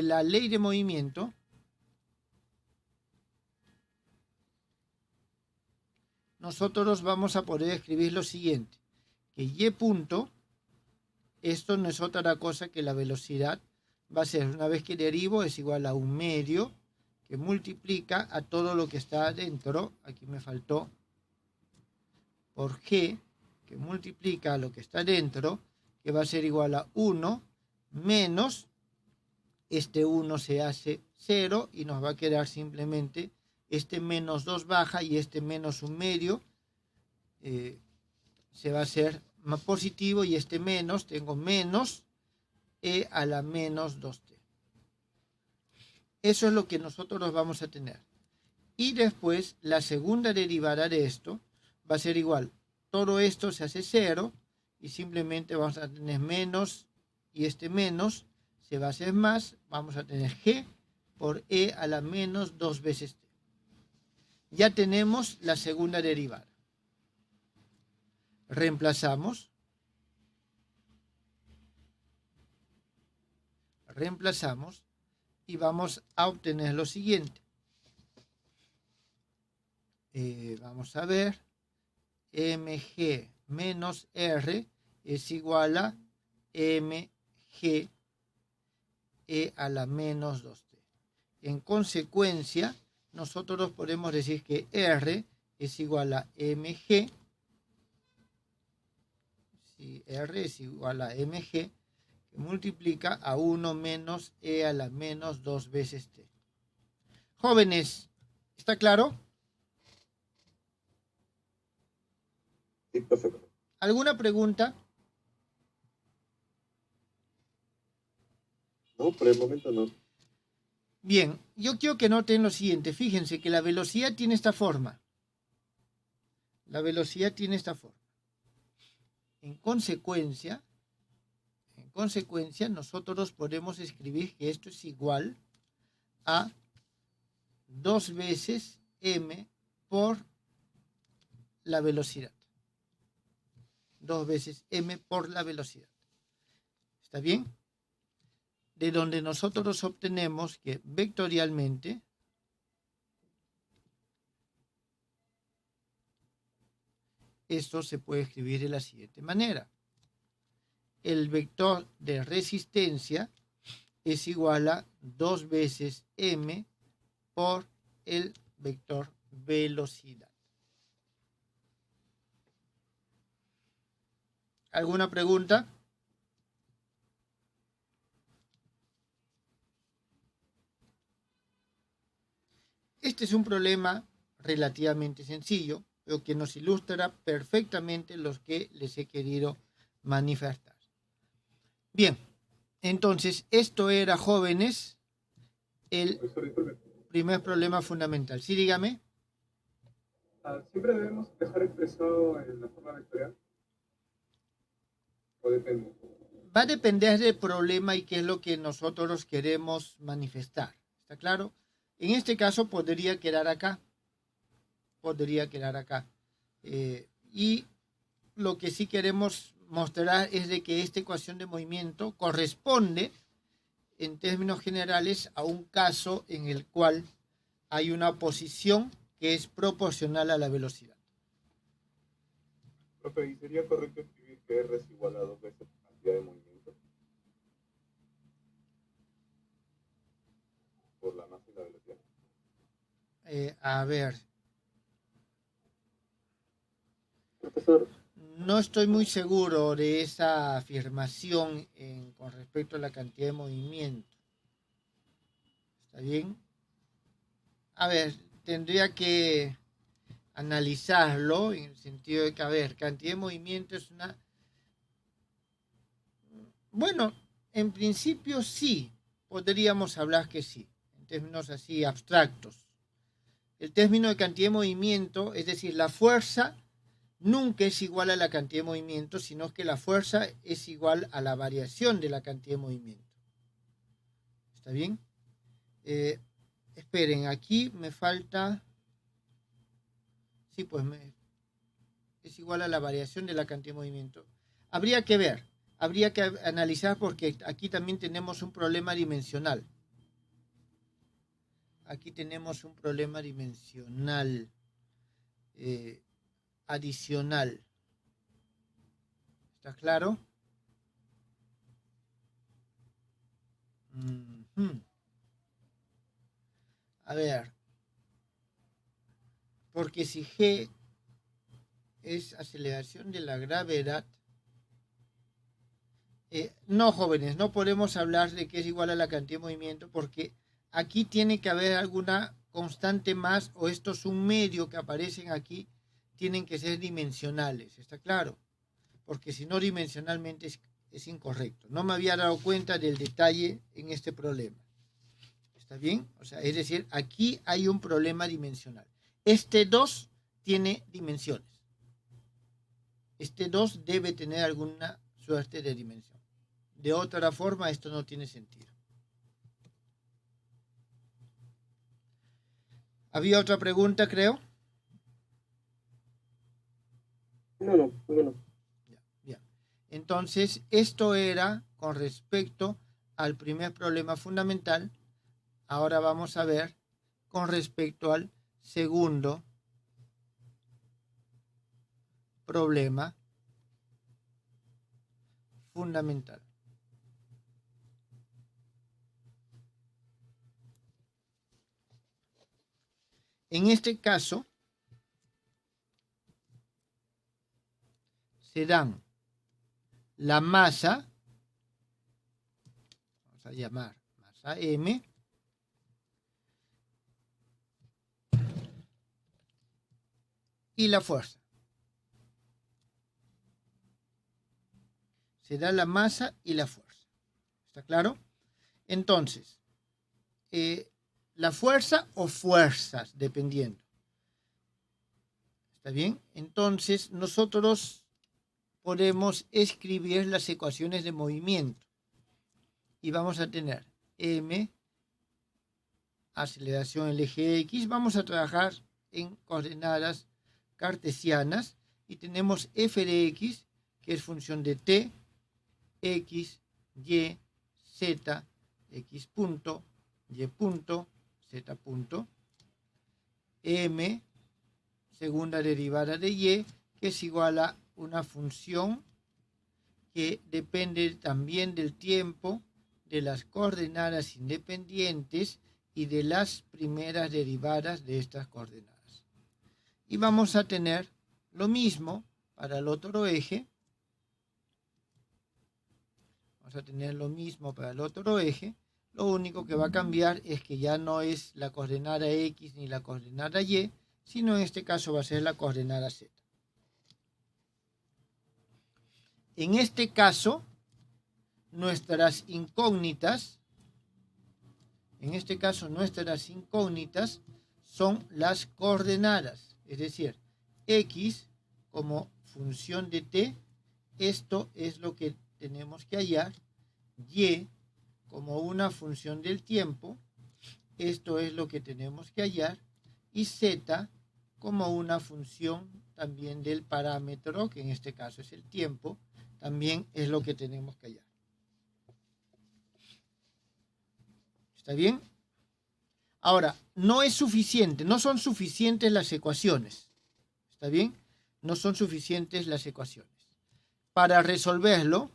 la ley de movimiento, nosotros vamos a poder escribir lo siguiente, que Y punto, esto no es otra cosa que la velocidad, va a ser, una vez que derivo, es igual a un medio que multiplica a todo lo que está adentro, aquí me faltó, por G, que multiplica a lo que está dentro, que va a ser igual a 1 menos, este 1 se hace 0 y nos va a quedar simplemente este menos 2 baja y este menos un medio se va a hacer más positivo y este menos, tengo menos e a la menos 2t. Eso es lo que nosotros vamos a tener. Y después la segunda derivada de esto va a ser igual. Todo esto se hace 0 y simplemente vamos a tener menos y este menos se va a hacer más. Vamos a tener g por e a la menos 2 veces t. Ya tenemos la segunda derivada. Reemplazamos y vamos a obtener lo siguiente. Vamos a ver, mg menos r es igual a mg e a la menos 2t. En consecuencia, nosotros podemos decir que r es igual a mg, si r es igual a mg, que multiplica a 1 menos e a la menos 2 veces t. Jóvenes, ¿está claro? Sí, perfecto. ¿Alguna pregunta? No, por el momento no. Bien, yo quiero que noten lo siguiente. Fíjense que la velocidad tiene esta forma. La velocidad tiene esta forma. En consecuencia, nosotros podemos escribir que esto es igual a 2 veces m por la velocidad. 2 veces m por la velocidad. ¿Está bien? De donde nosotros obtenemos que vectorialmente esto se puede escribir de la siguiente manera. El vector de resistencia es igual a 2 veces m por el vector velocidad. ¿Alguna pregunta? Este es un problema relativamente sencillo. pero que nos ilustra perfectamente los que les he querido manifestar. Bien, entonces esto era, jóvenes, el primer problema fundamental. Sí, dígame. ¿Siempre debemos dejar expresado en la forma vectorial? ¿O depende? Va a depender del problema y qué es lo que nosotros queremos manifestar. ¿Está claro? En este caso podría quedar acá. Podría quedar acá. Y lo que sí queremos mostrar es de que esta ecuación de movimiento corresponde, en términos generales, a un caso en el cual hay una posición que es proporcional a la velocidad. Profe, ¿y sería correcto escribir que R es igual a 2 veces la cantidad de movimiento? Por la masa y la velocidad. A ver. Profesor. No estoy muy seguro de esa afirmación con respecto a la cantidad de movimiento. ¿Está bien? A ver, tendría que analizarlo en el sentido de que, a ver, cantidad de movimiento es una... Bueno, en principio sí, podríamos hablar que sí, en términos así abstractos. El término de cantidad de movimiento, es decir, la fuerza nunca es igual a la cantidad de movimiento, sino que la fuerza es igual a la variación de la cantidad de movimiento. ¿Está bien? Esperen, aquí me falta... Sí, pues es igual a la variación de la cantidad de movimiento. Habría que ver, habría que analizar porque aquí también tenemos un problema dimensional. Aquí tenemos un problema dimensional adicional. ¿Está claro? A ver, porque si G es aceleración de la gravedad, no, jóvenes, no podemos hablar de que es igual a la cantidad de movimiento porque aquí tiene que haber alguna constante más, o estos un medio que aparecen aquí tienen que ser dimensionales, ¿está claro? Porque si no, dimensionalmente es incorrecto. No me había dado cuenta del detalle en este problema. ¿Está bien? O sea, es decir, aquí hay un problema dimensional. Este 2 tiene dimensiones. Este 2 debe tener alguna suerte de dimensión. De otra forma, esto no tiene sentido. ¿Había otra pregunta, creo? No. Bien. Entonces, esto era con respecto al primer problema fundamental. Ahora vamos a ver con respecto al segundo problema fundamental. En este caso, se dan la masa, vamos a llamar masa M, y la fuerza. Se da la masa y la fuerza. ¿Está claro? Entonces, la fuerza o fuerzas, dependiendo. ¿Está bien? Entonces, nosotros podemos escribir las ecuaciones de movimiento. Y vamos a tener M, aceleración en el eje X. Vamos a trabajar en coordenadas cartesianas. Y tenemos f de x, que es función de t, x, y, z, x punto, y punto, z punto, m, segunda derivada de y, que es igual a una función que depende también del tiempo, de las coordenadas independientes y de las primeras derivadas de estas coordenadas. Y vamos a tener lo mismo para el otro eje. Vamos a tener lo mismo para el otro eje. Lo único que va a cambiar es que ya no es la coordenada X ni la coordenada Y, sino en este caso va a ser la coordenada z. En este caso, nuestras incógnitas son las coordenadas, es decir, x como función de t, esto es lo que tenemos que hallar, y como una función del tiempo, esto es lo que tenemos que hallar, y z como una función también del parámetro, que en este caso es el tiempo, también es lo que tenemos que hallar. ¿Está bien? Ahora, no es suficiente, no son suficientes las ecuaciones. ¿Está bien? No son suficientes las ecuaciones. Para resolverlo,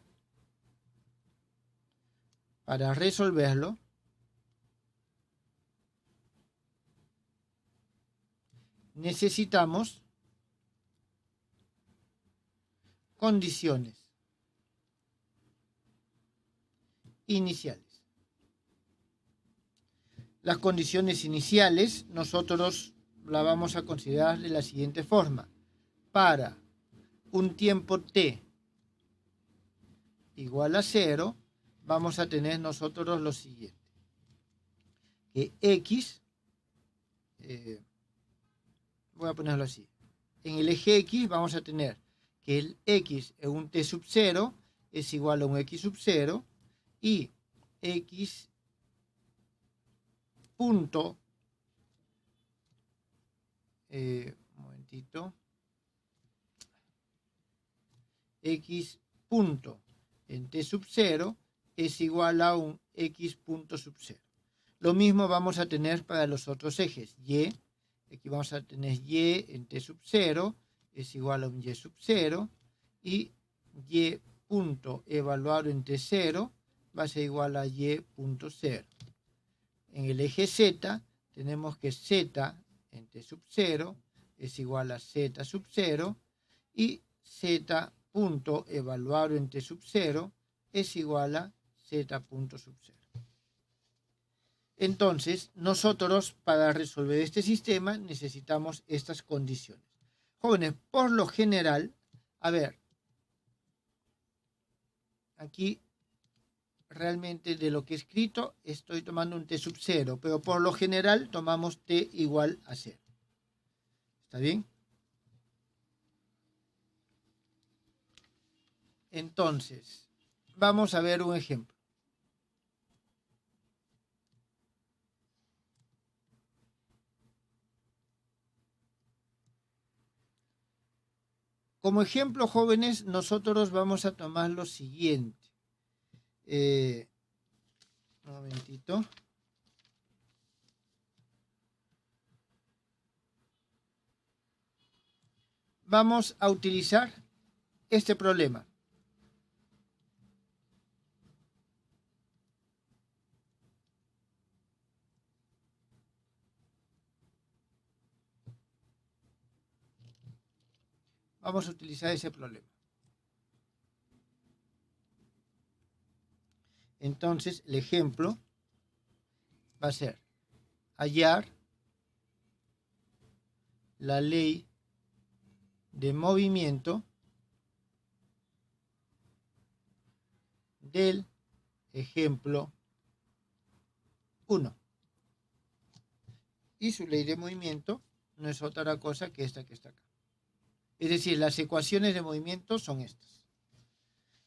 necesitamos condiciones iniciales. Las condiciones iniciales nosotros la vamos a considerar de la siguiente forma. Para un tiempo t igual a 0, vamos a tener nosotros lo siguiente. Que x, voy a ponerlo así. En el eje x vamos a tener que el x en un t sub 0 es igual a un x sub 0 y x punto, un momentito, x punto en t sub 0 es igual a un x punto sub 0. Lo mismo vamos a tener para los otros ejes. Y, aquí vamos a tener y en t sub 0 es igual a un y sub 0 y punto evaluado en t0 va a ser igual a y punto 0. En el eje z tenemos que z en t sub 0 es igual a z sub 0 y z punto evaluado en t sub 0 es igual a z punto sub 0. Entonces, nosotros para resolver este sistema necesitamos estas condiciones. Jóvenes, por lo general, a ver, aquí realmente de lo que he escrito estoy tomando un t sub 0, pero por lo general tomamos t igual a 0. ¿Está bien? Entonces, vamos a ver un ejemplo. Como ejemplo, jóvenes, nosotros vamos a tomar lo siguiente. Un momentito. Vamos a utilizar este problema. Vamos a utilizar ese problema. Entonces, el ejemplo va a ser hallar la ley de movimiento del ejemplo 1. Y su ley de movimiento no es otra cosa que esta que está acá. Es decir, las ecuaciones de movimiento son estas.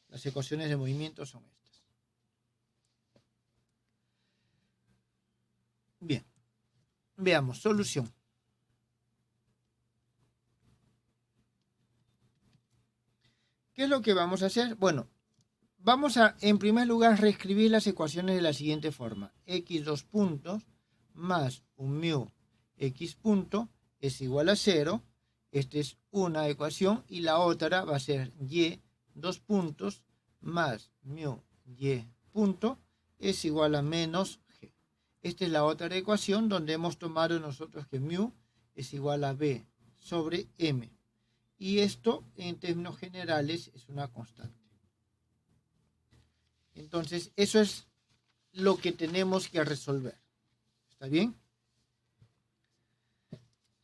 Las ecuaciones de movimiento son estas. Bien. Veamos, solución. ¿Qué es lo que vamos a hacer? Bueno, vamos a, en primer lugar, reescribir las ecuaciones de la siguiente forma. x2 puntos más un mu x punto es igual a 0. Esta es una ecuación y la otra va a ser y 2 puntos más mu y punto es igual a menos g. Esta es la otra ecuación donde hemos tomado nosotros que mu es igual a b sobre m. Y esto en términos generales es una constante. Entonces eso es lo que tenemos que resolver. ¿Está bien?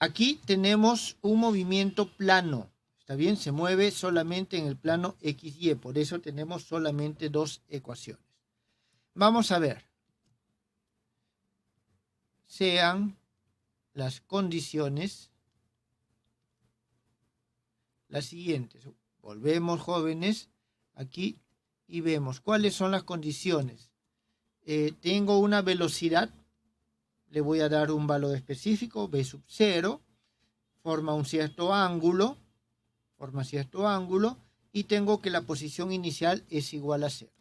Aquí tenemos un movimiento plano. ¿Está bien? Se mueve solamente en el plano XY. Por eso tenemos solamente dos ecuaciones. Vamos a ver. Sean las condiciones las siguientes. Volvemos, jóvenes, aquí y vemos cuáles son las condiciones. Tengo una velocidad, le voy a dar un valor específico, v sub 0, forma cierto ángulo, y tengo que la posición inicial es igual a 0.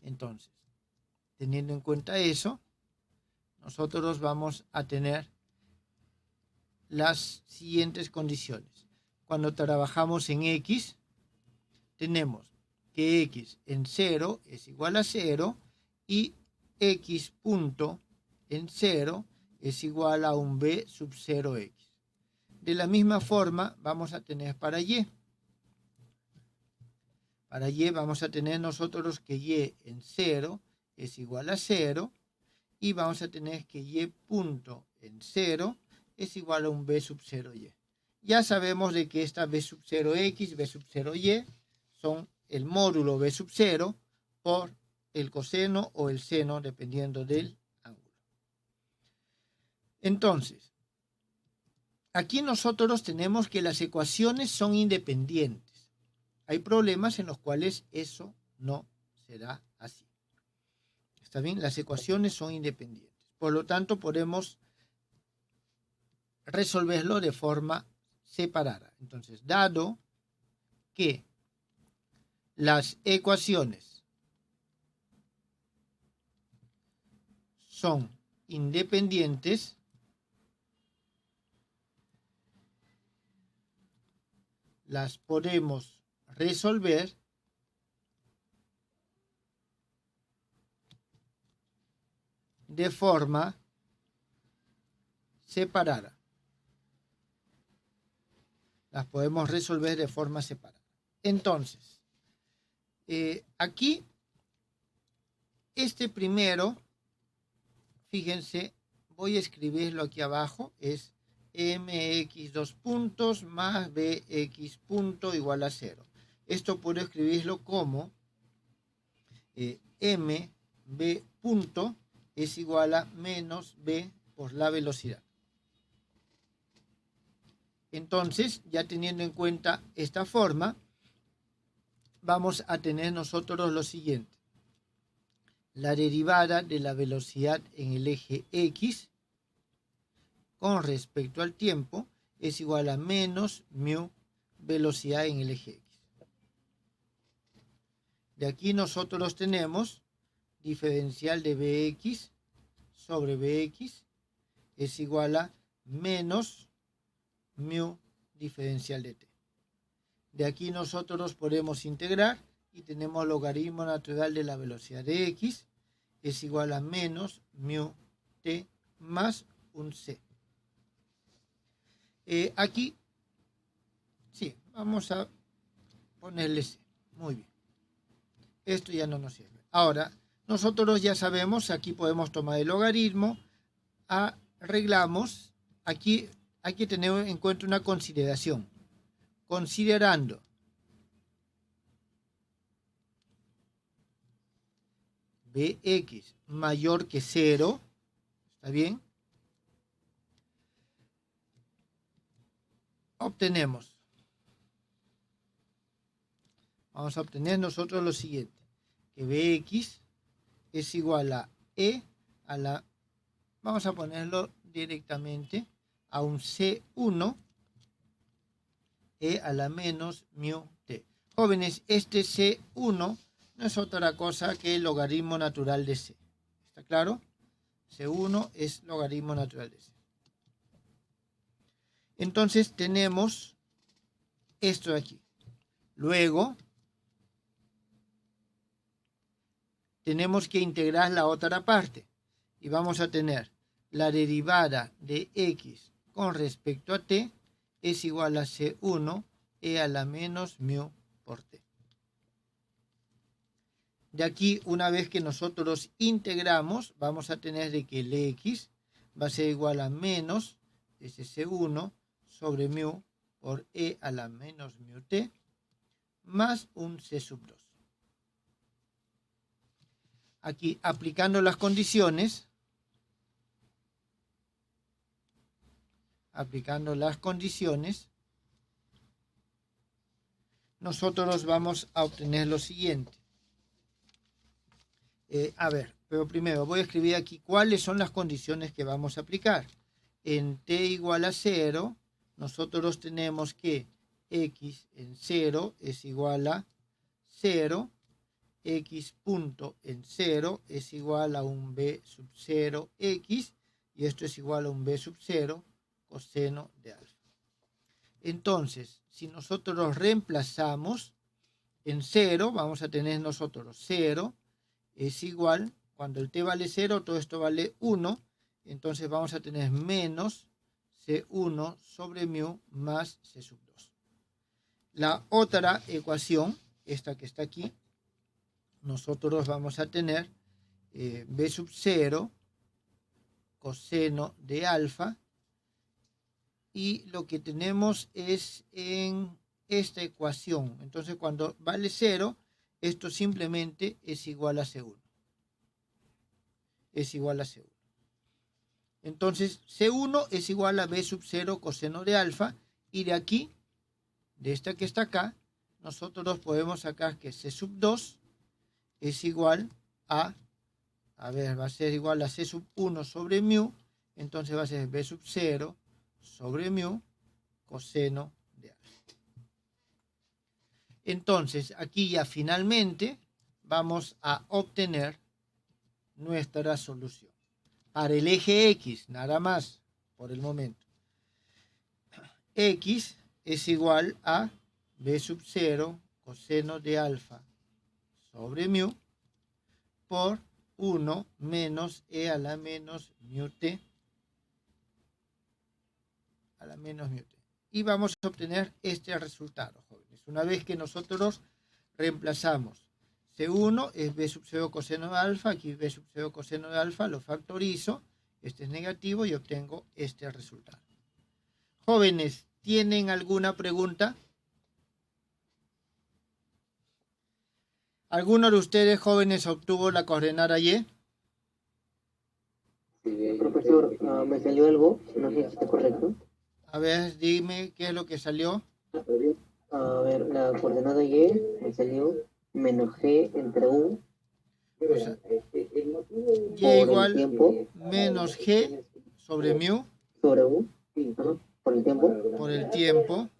Entonces, teniendo en cuenta eso, nosotros vamos a tener las siguientes condiciones. Cuando trabajamos en X, tenemos que X en 0 es igual a 0 y X punto en 0 es igual a un B sub 0X. De la misma forma vamos a tener para Y. Para Y vamos a tener nosotros que Y en 0 es igual a 0 y vamos a tener que Y punto en 0 es igual a un B sub 0Y. Ya sabemos de que esta B sub 0X, B sub 0Y son el módulo B sub 0 por el coseno o el seno, dependiendo del ángulo. Entonces, aquí nosotros tenemos que las ecuaciones son independientes. Hay problemas en los cuales eso no será así. ¿Está bien? Las ecuaciones son independientes. Por lo tanto, podemos resolverlo de forma separada. Entonces, dado que las ecuaciones son independientes, las podemos resolver de forma separada. Las podemos resolver de forma separada. Entonces, aquí, este primero, fíjense, voy a escribirlo aquí abajo, es mx dos puntos más bx punto igual a 0. Esto puedo escribirlo como mb punto es igual a menos b por la velocidad. Entonces, ya teniendo en cuenta esta forma, vamos a tener nosotros lo siguiente. La derivada de la velocidad en el eje X con respecto al tiempo es igual a menos mu velocidad en el eje X. De aquí nosotros tenemos diferencial de Bx sobre Bx es igual a menos mu diferencial de t. De aquí nosotros podemos integrar y tenemos logaritmo natural de la velocidad de x es igual a menos mu t más un c. Aquí, sí, vamos a ponerle c. Muy bien. Esto ya no nos sirve. Ahora, nosotros ya sabemos, aquí podemos tomar el logaritmo, arreglamos, aquí hay que tener en cuenta una consideración. Considerando Bx mayor que 0, ¿está bien? Obtenemos. Vamos a obtener nosotros lo siguiente. Que Bx es igual a E a la, vamos a ponerlo directamente, a un C1 E a la menos mu t. Jóvenes, este C1 no es otra cosa que el logaritmo natural de C. ¿Está claro? C1 es logaritmo natural de C. Entonces tenemos esto de aquí. Luego tenemos que integrar la otra parte. Y vamos a tener la derivada de x con respecto a t es igual a C1 e a la menos mu por t. De aquí, una vez que nosotros integramos, vamos a tener de que el x va a ser igual a menos ese C1 sobre mu por E a la menos mu t más un C sub 2. Aquí, aplicando las condiciones, nosotros vamos a obtener lo siguiente. Pero primero voy a escribir aquí cuáles son las condiciones que vamos a aplicar. En t igual a 0, nosotros tenemos que x en 0 es igual a 0, x punto en 0 es igual a un b sub 0 x, y esto es igual a un b sub 0 coseno de alfa. Entonces, si nosotros reemplazamos en 0, vamos a tener nosotros 0 es igual, cuando el t vale 0, todo esto vale 1, entonces vamos a tener menos C1 sobre mu más C sub 2. La otra ecuación, esta que está aquí, nosotros vamos a tener b sub 0 coseno de alfa, y lo que tenemos es en esta ecuación. Entonces, cuando vale 0, esto simplemente es igual a C1. Es igual a C1. Entonces, C1 es igual a B sub 0 coseno de alfa, y de aquí, de esta que está acá, nosotros podemos sacar que C sub 2 es igual a va a ser igual a C sub 1 sobre mu, entonces va a ser B sub 0 sobre mu coseno de alfa. Entonces, aquí ya finalmente vamos a obtener nuestra solución. Para el eje X, nada más por el momento. X es igual a B sub 0 coseno de alfa sobre mu por 1 menos E a la menos mu t a la menos mu t. Y vamos a obtener este resultado, jóvenes. Una vez que nosotros reemplazamos C1 es B sub 0 coseno de alfa, aquí B sub 0 coseno de alfa, lo factorizo, este es negativo y obtengo este resultado. Jóvenes, ¿tienen alguna pregunta? ¿Alguno de ustedes, jóvenes, obtuvo la coordenada Y? Profesor, me salió algo, no sé si está correcto. A ver, dime qué es lo que salió. A ver, la coordenada Y me salió menos G entre U. O sea, Y por igual el tiempo, menos G sobre mu sobre U. Ajá, por el tiempo. por el tiempo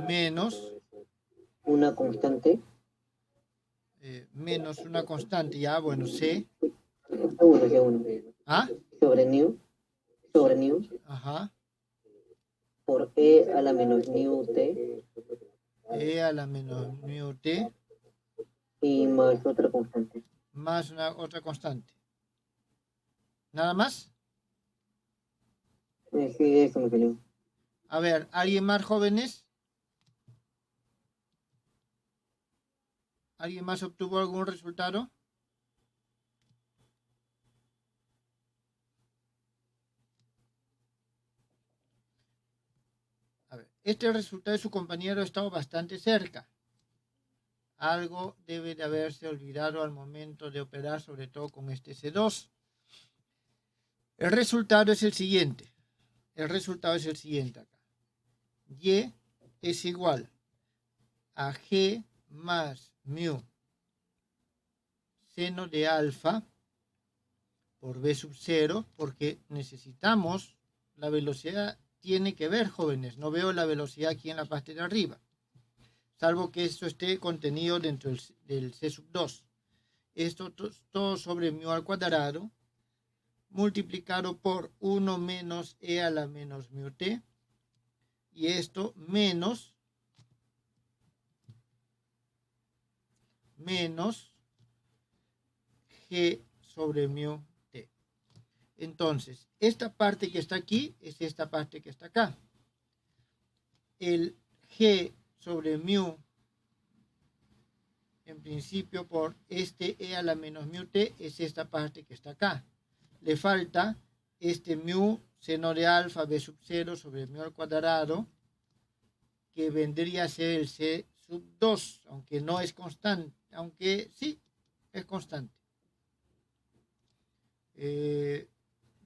Menos una constante. Menos una constante, ya, bueno, C. C1. ¿Ah? Sobre nu. Ajá. Por E a la menos mu t. E a la menos mu t. Y más otra constante. Más otra constante. ¿Nada más? Sí, eso me salió. A ver, ¿alguien más, jóvenes? ¿Alguien más obtuvo algún resultado? A ver, este resultado de su compañero ha estado bastante cerca. Algo debe de haberse olvidado al momento de operar, sobre todo con este C2. El resultado es el siguiente. Acá. Y es igual a G más mu seno de alfa por B sub 0, porque necesitamos la velocidad, tiene que ver, jóvenes, no veo la velocidad aquí en la parte de arriba, salvo que esto esté contenido dentro del C sub 2. Esto todo sobre mu al cuadrado, multiplicado por 1 menos E a la menos mu t, y esto menos G sobre mu t. Entonces, esta parte que está aquí es esta parte que está acá. El G sobre mu, en principio por este E a la menos mu t, es esta parte que está acá. Le falta este mu seno de alfa b sub 0 sobre mu al cuadrado, que vendría a ser el c sub 2, aunque no es constante, aunque sí es constante.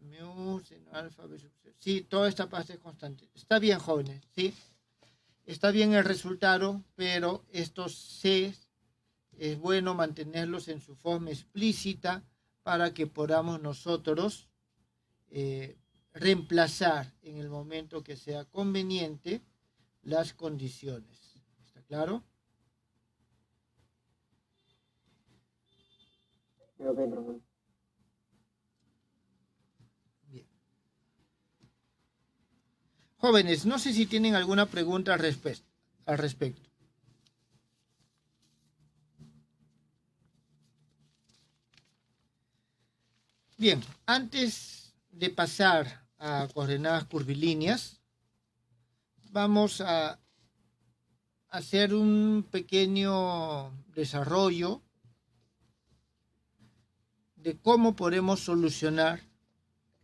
Mu seno alfa b sub 0. Sí, toda esta parte es constante. Está bien, jóvenes, sí. Está bien el resultado, pero estos c es bueno mantenerlos en su forma explícita para que podamos nosotros reemplazar en el momento que sea conveniente las condiciones. ¿Está claro? Bien. Jóvenes, no sé si tienen alguna pregunta al respecto. Bien, antes de pasar a coordenadas curvilíneas, vamos a hacer un pequeño desarrollo de cómo podemos solucionar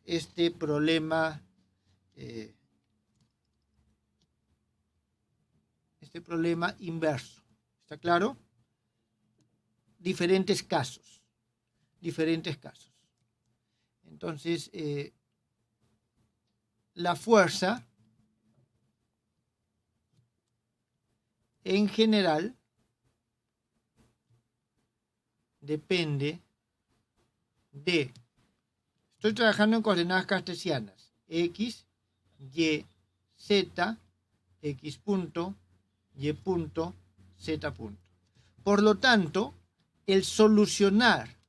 este problema inverso. ¿Está claro? Diferentes casos. Entonces, la fuerza en general depende de, estoy trabajando en coordenadas cartesianas, x, y, z, x punto, y punto, z punto. Por lo tanto, el solucionar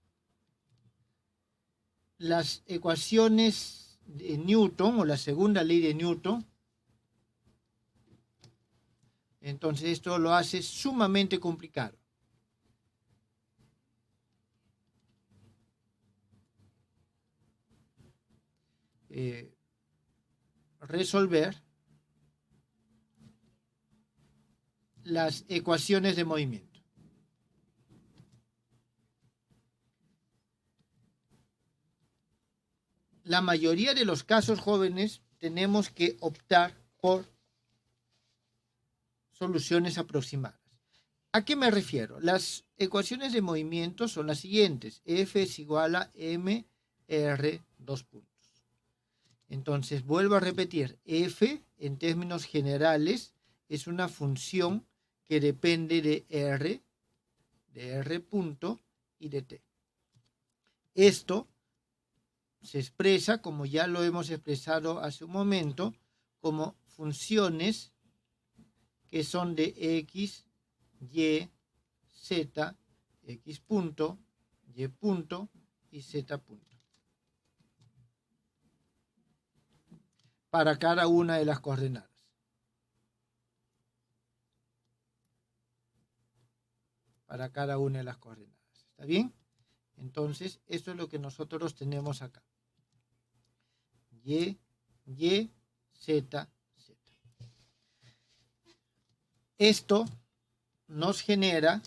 las ecuaciones de Newton o la segunda ley de Newton, entonces esto lo hace sumamente complicado. Resolver las ecuaciones de movimiento. La mayoría de los casos, jóvenes, tenemos que optar por soluciones aproximadas. ¿A qué me refiero? Las ecuaciones de movimiento son las siguientes. F es igual a m r dos puntos. Entonces, vuelvo a repetir. F, en términos generales, es una función que depende de R punto y de t. Esto se expresa, como ya lo hemos expresado hace un momento, como funciones que son de x, y, z, x punto, y punto y z punto. Para cada una de las coordenadas. Para cada una de las coordenadas. ¿Está bien? Entonces, esto es lo que nosotros tenemos acá. Y, Z, Z. Esto nos genera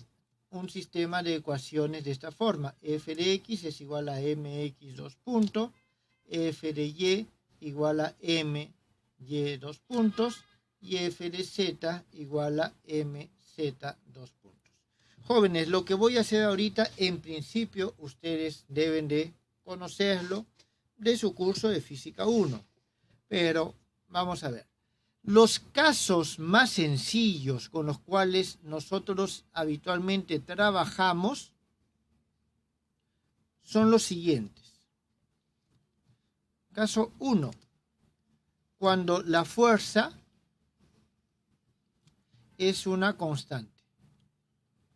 un sistema de ecuaciones de esta forma. F de X es igual a MX dos puntos, F de Y igual a MY dos puntos y F de Z igual a MZ dos puntos. Jóvenes, lo que voy a hacer ahorita, en principio, ustedes deben de conocerlo de su curso de Física 1. Pero vamos a ver. Los casos más sencillos con los cuales nosotros habitualmente trabajamos son los siguientes. Caso 1. Cuando la fuerza es una constante.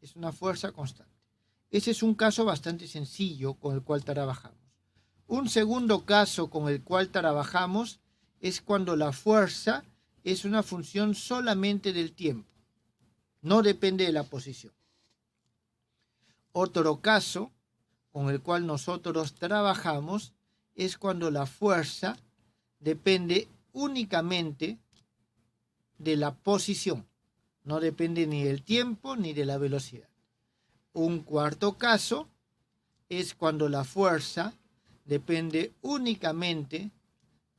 Es una fuerza constante. Ese es un caso bastante sencillo con el cual trabajamos. Un segundo caso con el cual trabajamos es cuando la fuerza es una función solamente del tiempo. No depende de la posición. Otro caso con el cual nosotros trabajamos es cuando la fuerza depende únicamente de la posición. No depende ni del tiempo ni de la velocidad. Un cuarto caso es cuando la fuerza depende únicamente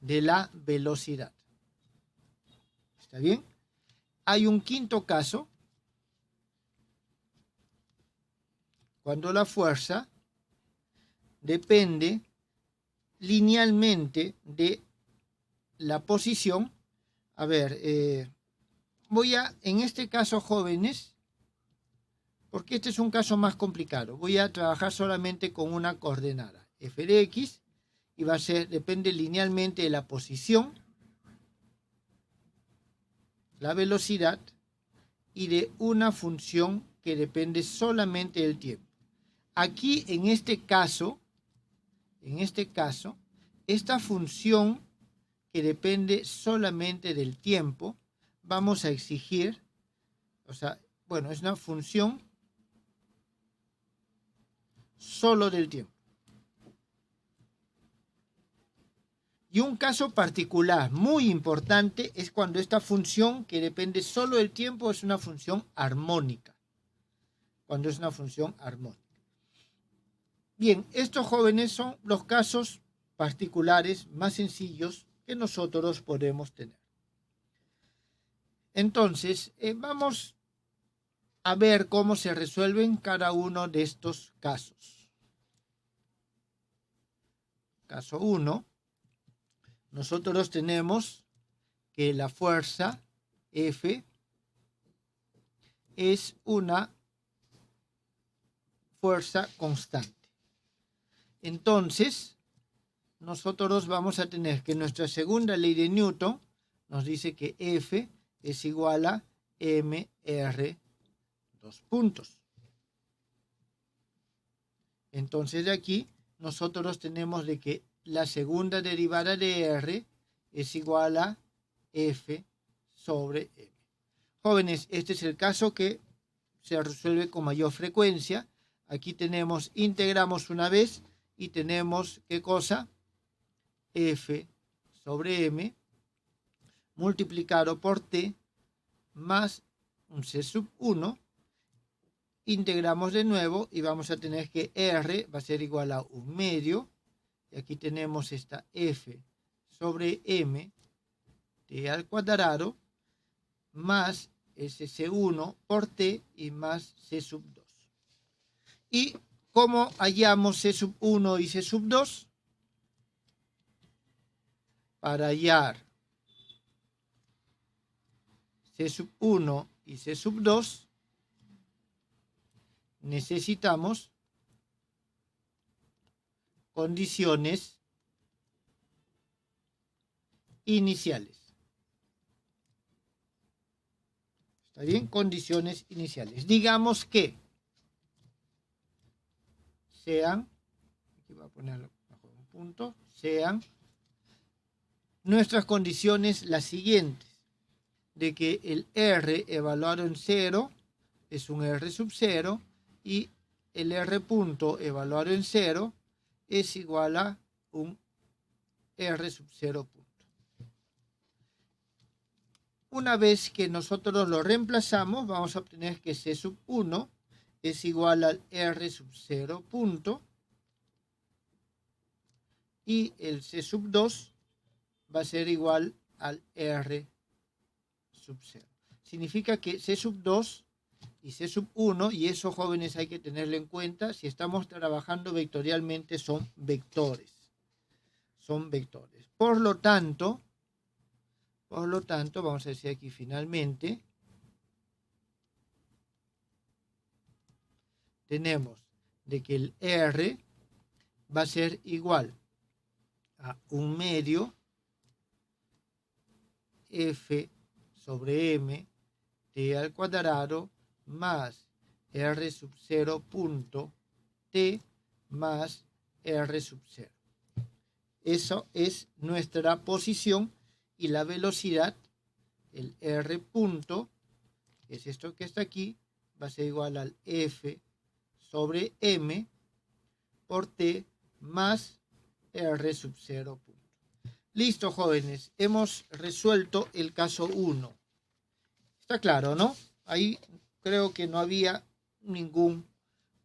de la velocidad. ¿Está bien? Hay un quinto caso, cuando la fuerza depende linealmente de la posición. A ver, en este caso, jóvenes, porque este es un caso más complicado, voy a trabajar solamente con una coordenada, f de x, y va a ser, depende linealmente de la posición, la velocidad y de una función que depende solamente del tiempo. Aquí, en este caso, esta función que depende solamente del tiempo, vamos a exigir, es una función solo del tiempo. Y un caso particular muy importante es cuando esta función que depende solo del tiempo es una función armónica. Cuando es una función armónica. Bien, estos, jóvenes, son los casos particulares más sencillos que nosotros podemos tener. Entonces, vamos a ver cómo se resuelven cada uno de estos casos. Caso 1. Nosotros tenemos que la fuerza F es una fuerza constante. Entonces, nosotros vamos a tener que nuestra segunda ley de Newton nos dice que F es igual a mr, dos puntos. Entonces, de aquí nosotros tenemos de que la segunda derivada de R es igual a F sobre M. Jóvenes, este es el caso que se resuelve con mayor frecuencia. Aquí integramos una vez y tenemos, ¿qué cosa? F sobre M multiplicado por T más un C sub 1. Integramos de nuevo y vamos a tener que R va a ser igual a 1 medio. Y aquí tenemos esta F sobre M, T al cuadrado, más ese C1 por T y más C sub 2. ¿Y cómo hallamos C sub 1 y C sub 2? Para hallar C sub 1 y C sub 2, necesitamos condiciones iniciales. ¿Está bien? Condiciones iniciales. Digamos que sean, aquí voy a ponerlo bajo un punto, sean nuestras condiciones las siguientes, de que el R evaluado en 0 es un R sub 0 y el R punto evaluado en 0 es igual a un R sub 0 punto. Una vez que nosotros lo reemplazamos, vamos a obtener que C sub 1 es igual al R sub 0 punto y el C sub 2 va a ser igual al R sub 0. Significa que C sub 2 y C sub 1, y eso, jóvenes, hay que tenerlo en cuenta, si estamos trabajando vectorialmente, son vectores. Son vectores. Por lo tanto, vamos a decir aquí finalmente, tenemos de que el R va a ser igual a 1 medio F sobre M T al cuadrado más R sub 0 punto T más R sub 0. Eso es nuestra posición y la velocidad, el R punto, que es esto que está aquí, va a ser igual al F sobre M por T más R sub 0 punto. Listo, jóvenes, hemos resuelto el caso 1. Está claro, ¿no? Ahí creo que no había ningún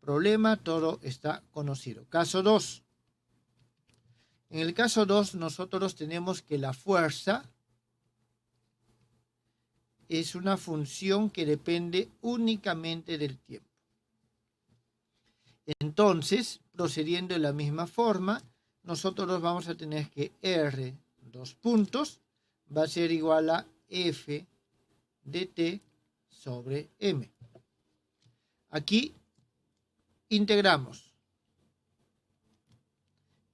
problema, todo está conocido. Caso 2. En el caso 2, nosotros tenemos que la fuerza es una función que depende únicamente del tiempo. Entonces, procediendo de la misma forma, nosotros vamos a tener que R, dos puntos, va a ser igual a F de T sobre M. Aquí integramos.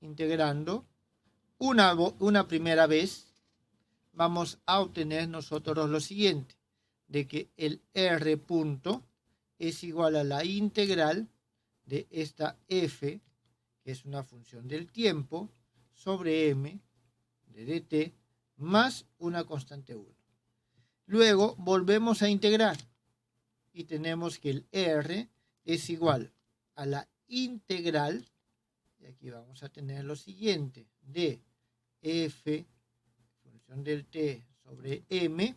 Integrando una primera vez, vamos a obtener nosotros lo siguiente, de que el R punto es igual a la integral de esta F, que es una función del tiempo, sobre M de dt, más una constante 1. Luego volvemos a integrar y tenemos que el R es igual a la integral, y aquí vamos a tener lo siguiente, de F, función del t sobre M,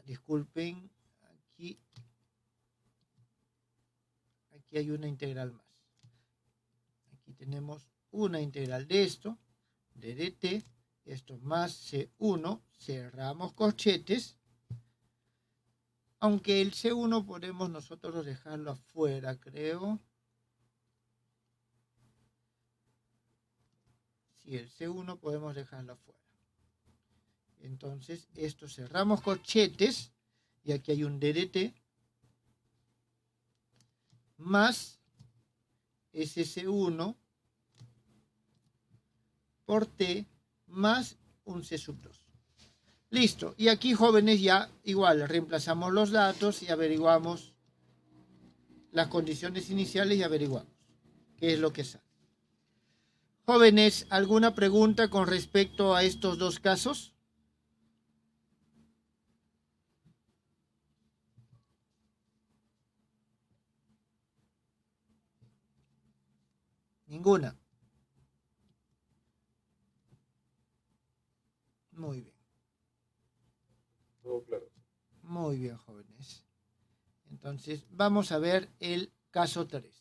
disculpen, aquí hay una integral más. Aquí tenemos una integral de esto, de dt, esto más C1, cerramos corchetes, aunque el C1 podemos nosotros dejarlo afuera, creo. Sí, el C1 podemos dejarlo afuera. Entonces, esto cerramos corchetes, y aquí hay un ddt, más SC1 por T más un C sub 2. Listo. Y aquí, jóvenes, ya igual reemplazamos los datos y averiguamos las condiciones iniciales y averiguamos qué es lo que sale. Jóvenes, ¿alguna pregunta con respecto a estos dos casos? Ninguna. Muy bien. Todo claro. Muy bien, jóvenes. Entonces, vamos a ver el caso 3.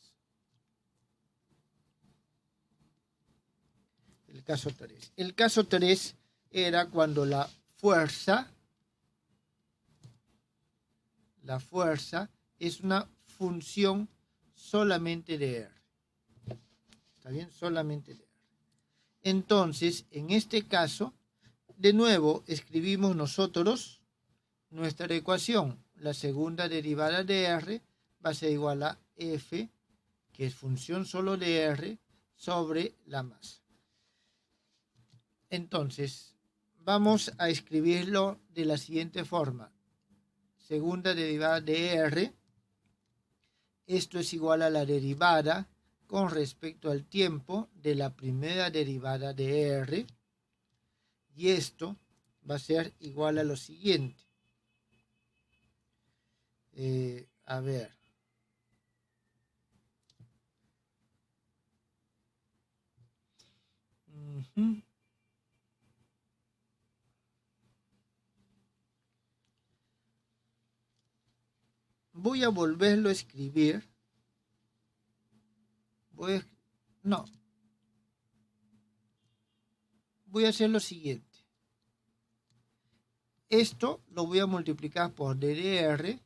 El caso 3. El caso 3 era cuando la fuerza es una función solamente de R. ¿Está bien? Solamente de R. Entonces, en este caso, de nuevo, escribimos nosotros nuestra ecuación. La segunda derivada de R va a ser igual a F, que es función solo de R, sobre la masa. Entonces, vamos a escribirlo de la siguiente forma. Segunda derivada de R, esto es igual a la derivada con respecto al tiempo de la primera derivada de R, y esto va a ser igual a lo siguiente. A ver. Voy a volverlo a escribir. Voy a hacer lo siguiente. Esto lo voy a multiplicar por DDR.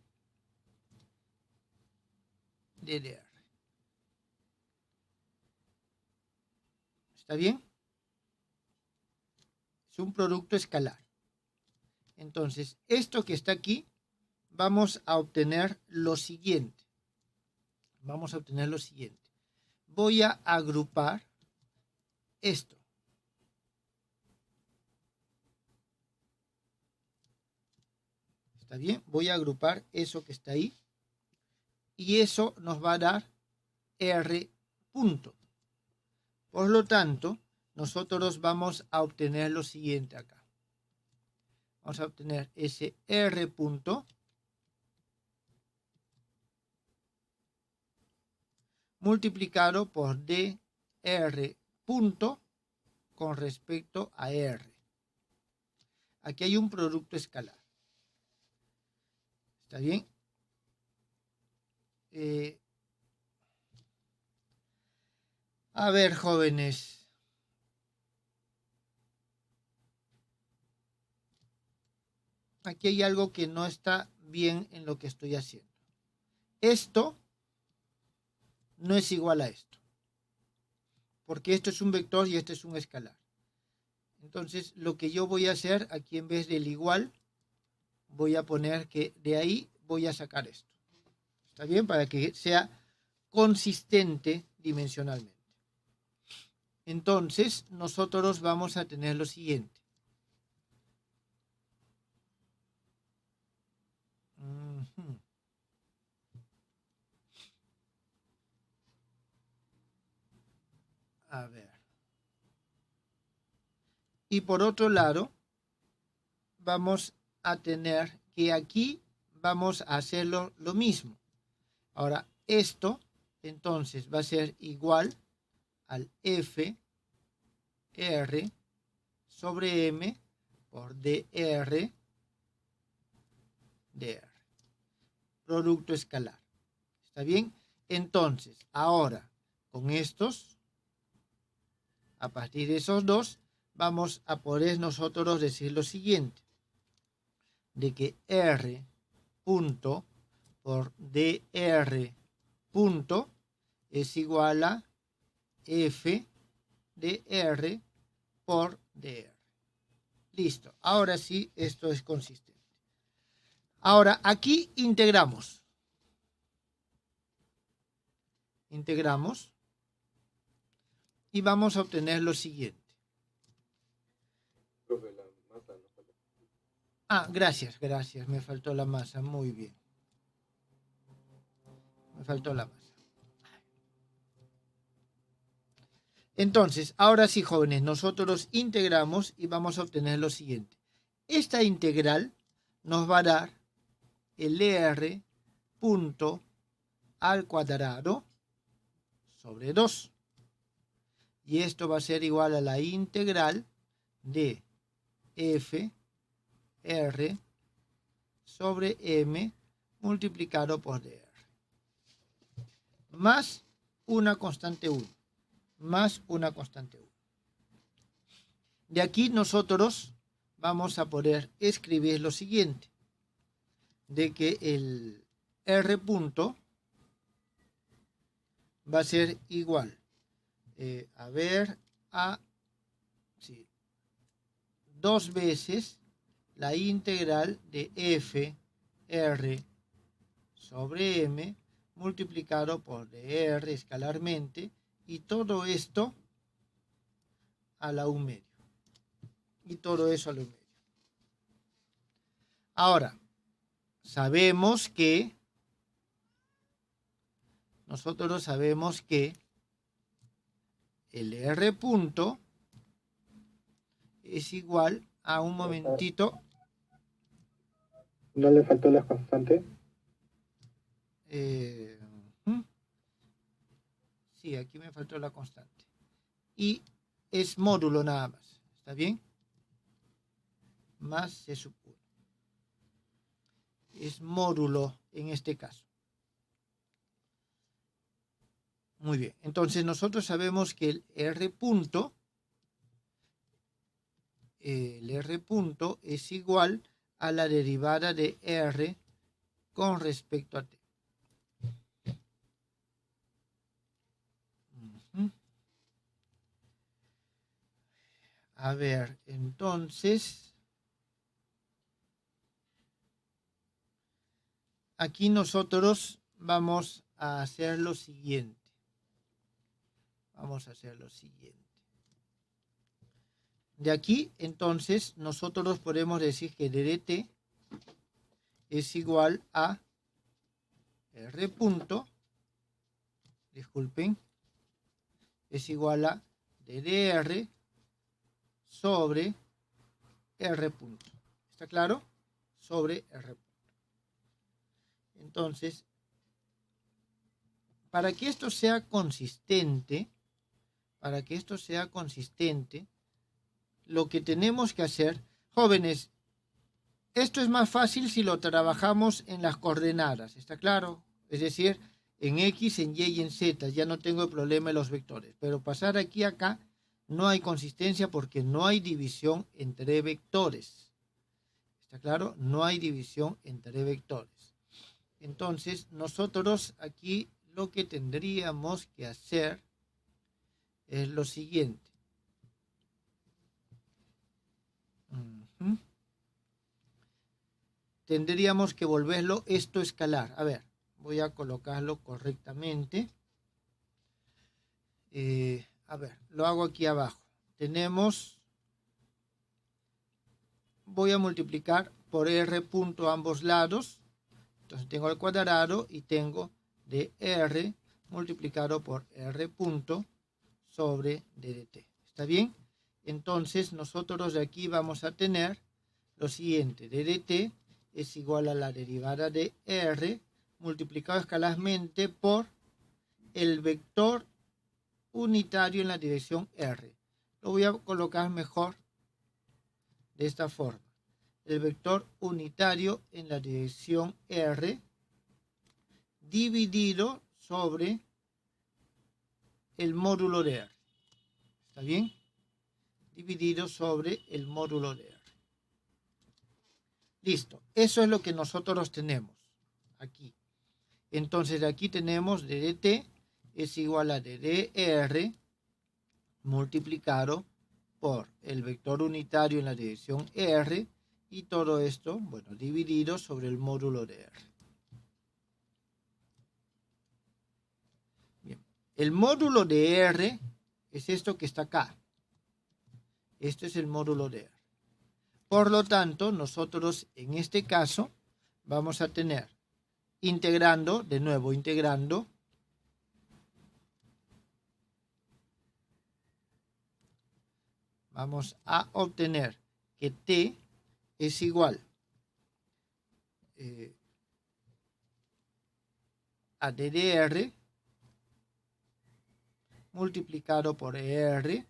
¿Está bien? Es un producto escalar. Entonces, esto que está aquí, vamos a obtener lo siguiente. Voy a agrupar esto. ¿Está bien? Voy a agrupar eso que está ahí. Y eso nos va a dar R punto. Por lo tanto, nosotros vamos a obtener lo siguiente acá. Vamos a obtener ese R punto multiplicado por dr punto con respecto a R. Aquí hay un producto escalar. ¿Está bien? A ver, jóvenes. Aquí hay algo que no está bien en lo que estoy haciendo. Esto no es igual a esto, porque esto es un vector y este es un escalar. Entonces, lo que yo voy a hacer aquí, en vez del igual, voy a poner que de ahí voy a sacar esto. ¿Está bien? Para que sea consistente dimensionalmente. Entonces, nosotros vamos a tener lo siguiente. A ver. Y por otro lado, vamos a tener que aquí vamos a hacerlo lo mismo. Ahora, esto entonces va a ser igual al F R sobre M por dr dr. Producto escalar. ¿Está bien? Entonces, ahora, con estos, a partir de esos dos, vamos a poder nosotros decir lo siguiente. De que R punto por dr punto es igual a F de R por dr. Listo. Ahora sí, esto es consistente. Ahora, aquí integramos. Integramos. Y vamos a obtener lo siguiente. Ah, gracias. Me faltó la masa. Muy bien. Me faltó la masa. Entonces, ahora sí, jóvenes, nosotros integramos y vamos a obtener lo siguiente. Esta integral nos va a dar el R punto al cuadrado sobre 2. Y esto va a ser igual a la integral de F R sobre M multiplicado por dr. Más una constante 1. Más una constante 1. De aquí nosotros vamos a poder escribir lo siguiente. De que el R punto va a ser igual a 2 veces la integral de F R sobre M multiplicado por dr escalarmente, y todo esto a la 1 medio. Y todo eso a la 1 medio. Ahora, sabemos que nosotros sabemos que el R punto es igual a un momentito. ¿No le faltó la constante? Sí, aquí me faltó la constante. Y es módulo nada más. ¿Está bien? Más se supone. Es módulo en este caso. Muy bien. Entonces nosotros sabemos que el R punto es igual a la derivada de R con respecto a T. A ver, entonces, aquí nosotros vamos a hacer lo siguiente. De aquí, entonces, nosotros podemos decir que dt es igual a R punto, disculpen, es igual a ddr sobre R punto. ¿Está claro? Sobre R punto. Entonces, para que esto sea consistente, lo que tenemos que hacer, jóvenes, esto es más fácil si lo trabajamos en las coordenadas, ¿está claro? Es decir, en X, en Y y en Z. Ya no tengo el problema de los vectores. Pero pasar aquí a acá no hay consistencia porque no hay división entre vectores. ¿Está claro? No hay división entre vectores. Entonces, nosotros aquí lo que tendríamos que hacer es lo siguiente. Tendríamos que volverlo esto escalar. A ver, voy a colocarlo correctamente. A ver, lo hago aquí abajo. Tenemos, voy a multiplicar por R punto ambos lados. Entonces tengo al cuadrado y tengo de R multiplicado por R punto sobre DDT. ¿Está bien? Entonces nosotros de aquí vamos a tener lo siguiente. DDT es igual a la derivada de R multiplicado escalarmente por el vector unitario en la dirección R. Lo voy a colocar mejor de esta forma. El vector unitario en la dirección R dividido sobre el módulo de R. ¿Está bien? Dividido sobre el módulo de R. Listo. Eso es lo que nosotros tenemos aquí. Entonces aquí tenemos DDT es igual a DDR multiplicado por el vector unitario en la dirección R y todo esto, bueno, dividido sobre el módulo de R. Bien. El módulo de R es esto que está acá. Este es el módulo de R. Por lo tanto, nosotros en este caso vamos a tener integrando, de nuevo integrando, vamos a obtener que T es igual a DDR multiplicado por ER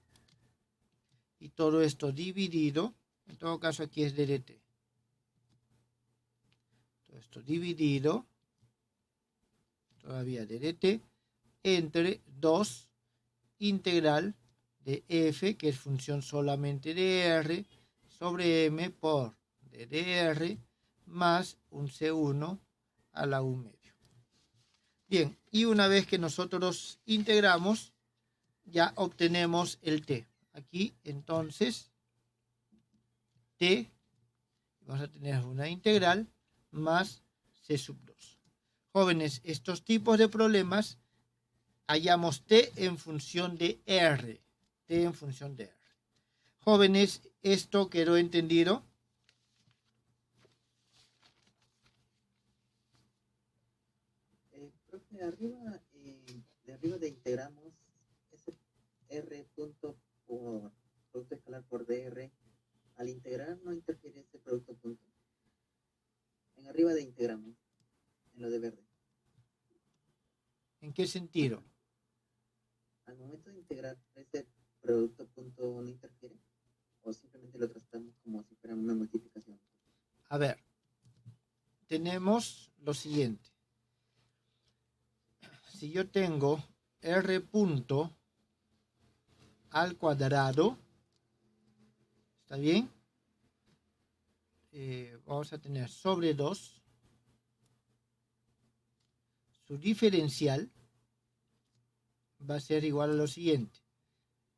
y todo esto dividido, en todo caso aquí es DDT. Todo esto dividido, todavía DDT, entre 2 integral de f, que es función solamente de r, sobre m por ddr más un c1 a la u medio. Bien, y una vez que nosotros integramos, ya obtenemos el t. Aquí, entonces, t, vamos a tener una integral más c sub 2. Jóvenes, estos tipos de problemas, hallamos t en función de r. T en función de R. Jóvenes, ¿esto quedó entendido? Profe, de arriba de integramos ese R punto por producto escalar por DR. Al integrar no interfiere ese producto punto. En arriba de integramos, en lo de verde. ¿En qué sentido? Al momento de integrar ese producto punto no interfiere o simplemente lo tratamos como si fuera una multiplicación. A ver, tenemos lo siguiente. Si yo tengo R punto al cuadrado, ¿está bien? Vamos a tener sobre 2 su diferencial va a ser igual a lo siguiente.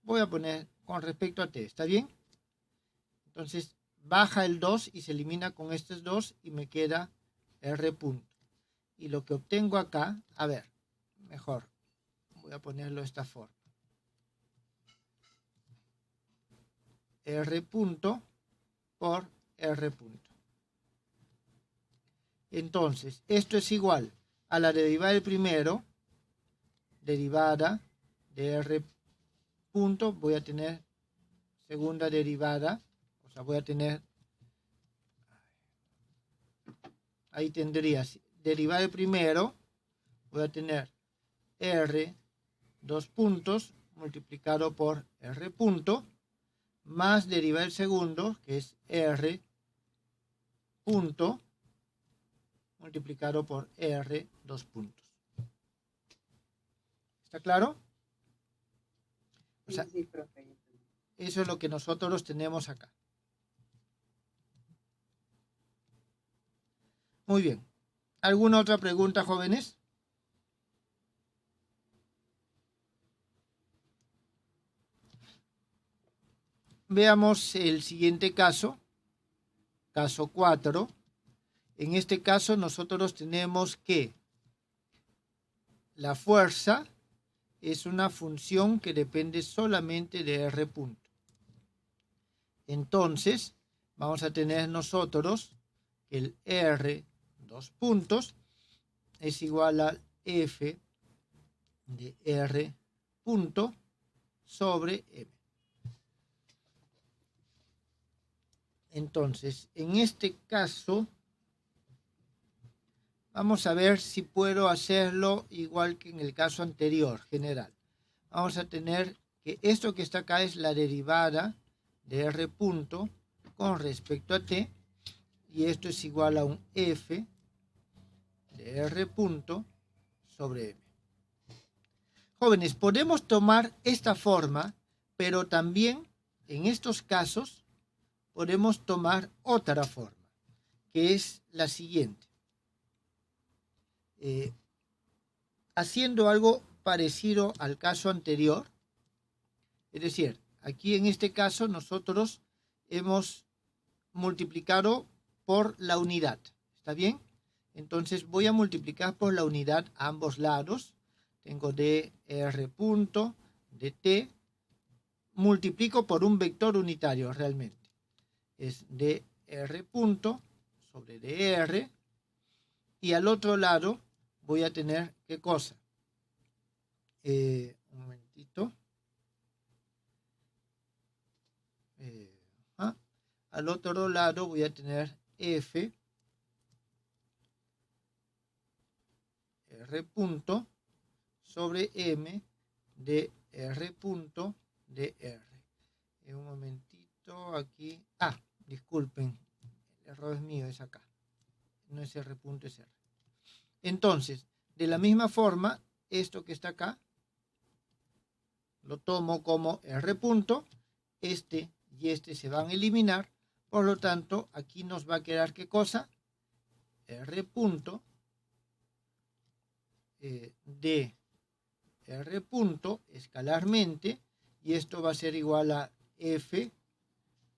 Voy a poner con respecto a t, ¿está bien? Entonces baja el 2 y se elimina con estos 2 y me queda r punto. Y lo que obtengo acá, a ver, mejor, voy a ponerlo de esta forma. R punto por R punto. Entonces, esto es igual a la derivada del primero, derivada de R punto, voy a tener segunda derivada, o sea, voy a tener, ahí tendría derivada del primero, voy a tener R, 2 puntos, multiplicado por R punto, más derivada del segundo, que es R punto, multiplicado por R, 2 puntos. ¿Está claro? O Sí, sea, sí, profe. eso es lo que nosotros tenemos acá. Muy bien. ¿Alguna otra pregunta, jóvenes? Veamos el siguiente caso, caso 4. En este caso nosotros tenemos que la fuerza es una función que depende solamente de R punto. Entonces, vamos a tener nosotros que el R, dos puntos, es igual a F de R punto sobre M. Entonces, en este caso, vamos a ver si puedo hacerlo igual que en el caso anterior, general. Vamos a tener que esto que está acá es la derivada de R punto con respecto a T, y esto es igual a un F de R punto sobre M. Jóvenes, podemos tomar esta forma, pero también en estos casos podemos tomar otra forma, que es la siguiente. Haciendo algo parecido al caso anterior, es decir, aquí en este caso nosotros hemos multiplicado por la unidad, ¿está bien? Entonces voy a multiplicar por la unidad a ambos lados. Tengo dr punto dt, multiplico por un vector unitario realmente. Es dr punto sobre dr, y al otro lado voy a tener, ¿qué cosa? Un momentito. Al otro lado voy a tener f r punto sobre m de r punto de r. Un momentito aquí. Disculpen, el error es mío, es acá. No es r punto, es r. Entonces, de la misma forma, esto que está acá, lo tomo como r punto, este y este se van a eliminar, por lo tanto, aquí nos va a quedar ¿qué cosa? R punto de R punto escalarmente, y esto va a ser igual a F,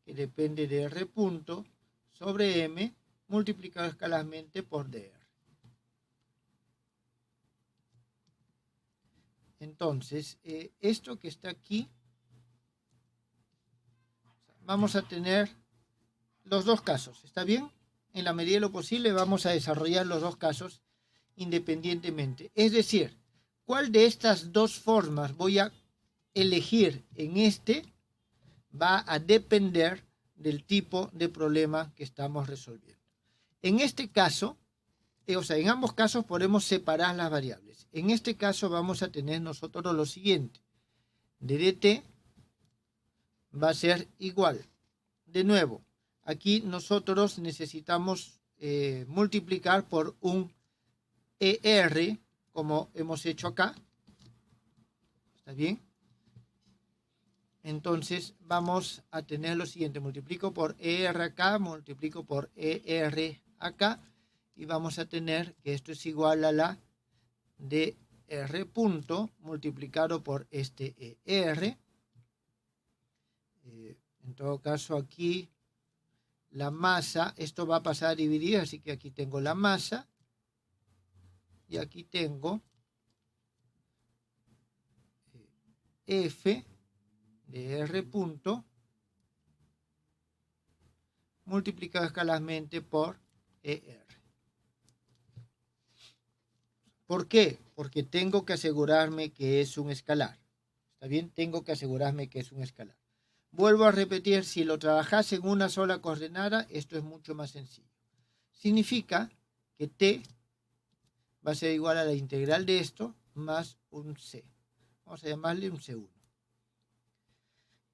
que depende de R punto, sobre M, multiplicado escalarmente por DR. Entonces, esto que está aquí, vamos a tener los dos casos, ¿está bien? En la medida de lo posible vamos a desarrollar los dos casos independientemente. Es decir, ¿cuál de estas dos formas voy a elegir en este? Va a depender del tipo de problema que estamos resolviendo. En este caso, en ambos casos podemos separar las variables. En este caso vamos a tener nosotros lo siguiente. ddt va a ser igual. De nuevo, aquí nosotros necesitamos multiplicar por un ER, como hemos hecho acá. ¿Está bien? Entonces vamos a tener lo siguiente. Multiplico por ER acá, multiplico por ER acá, y vamos a tener que esto es igual a la de R punto multiplicado por este ER. En todo caso aquí la masa, esto va a pasar a dividir, así que aquí tengo la masa y aquí tengo F de R punto multiplicado escalarmente por ER. ¿Por qué? Porque tengo que asegurarme que es un escalar. ¿Está bien? Tengo que asegurarme que es un escalar. Vuelvo a repetir, si lo trabajase en una sola coordenada, esto es mucho más sencillo. Significa que t va a ser igual a la integral de esto más un c. Vamos a llamarle un c1.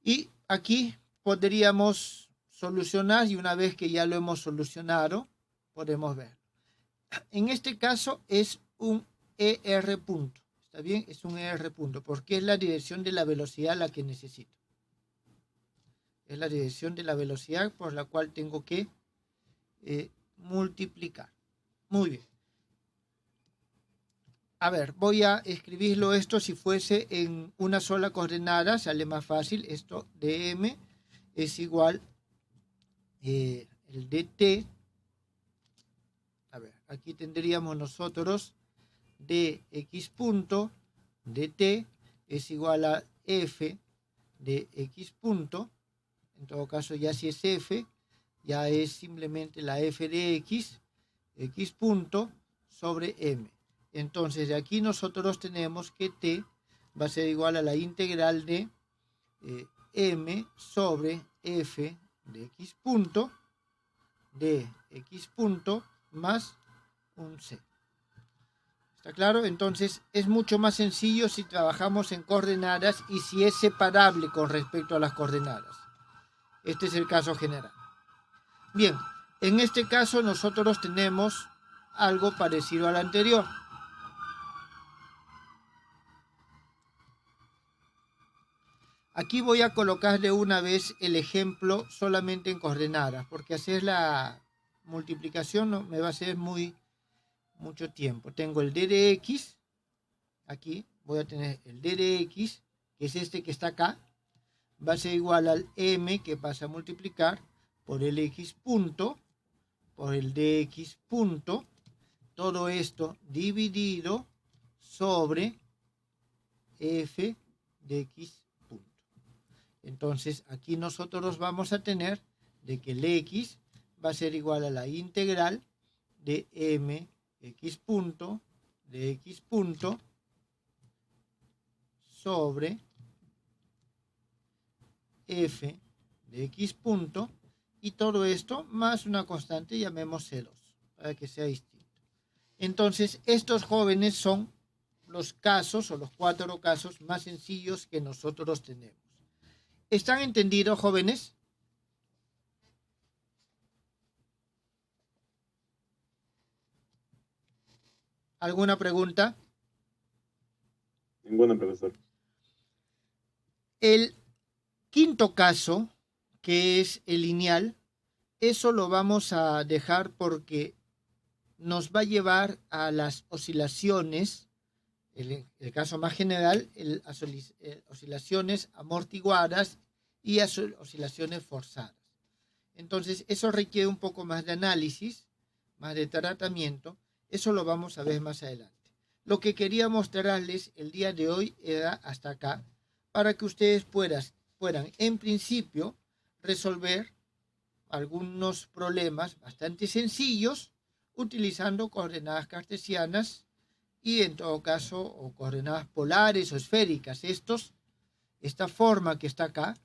Y aquí podríamos solucionar, y una vez que ya lo hemos solucionado, podemos ver. En este caso es un ER punto. ¿Está bien? Es un R punto, porque es la dirección de la velocidad la que necesito. Es la dirección de la velocidad por la cual tengo que multiplicar. Muy bien. A ver, voy a escribirlo esto si fuese en una sola coordenada, sale más fácil. Esto de m es igual el dt. A ver, aquí tendríamos nosotros dx punto dt es igual a f de x punto. En todo caso, ya si es f, ya es simplemente la f de x punto sobre m. Entonces, de aquí nosotros tenemos que t va a ser igual a la integral de m sobre f de x punto más un c. ¿Está claro? Entonces, es mucho más sencillo si trabajamos en coordenadas y si es separable con respecto a las coordenadas. Este es el caso general. Bien, en este caso nosotros tenemos algo parecido al anterior. Aquí voy a colocar de una vez el ejemplo solamente en coordenadas, porque hacer la multiplicación no me va a hacer mucho tiempo. Tengo el d de x, aquí voy a tener el d de x, que es este que está acá, va a ser igual al m que pasa a multiplicar por el x punto, por el dx punto, todo esto dividido sobre f de x punto. Entonces aquí nosotros vamos a tener de que el x va a ser igual a la integral de m x punto de x punto sobre f de x punto, y todo esto más una constante, llamemos C2, para que sea distinto. Entonces, estos jóvenes son los casos o los 4 casos más sencillos que nosotros tenemos. ¿Están entendidos, jóvenes? ¿Alguna pregunta? Ninguna, profesor. El quinto caso, que es el lineal, eso lo vamos a dejar porque nos va a llevar a las oscilaciones, el caso más general, oscilaciones amortiguadas y oscilaciones forzadas. Entonces, eso requiere un poco más de análisis, más de tratamiento. Eso lo vamos a ver más adelante. Lo que quería mostrarles el día de hoy era hasta acá, para que ustedes puedan en principio resolver algunos problemas bastante sencillos utilizando coordenadas cartesianas y en todo caso o coordenadas polares o esféricas. Esta forma que está acá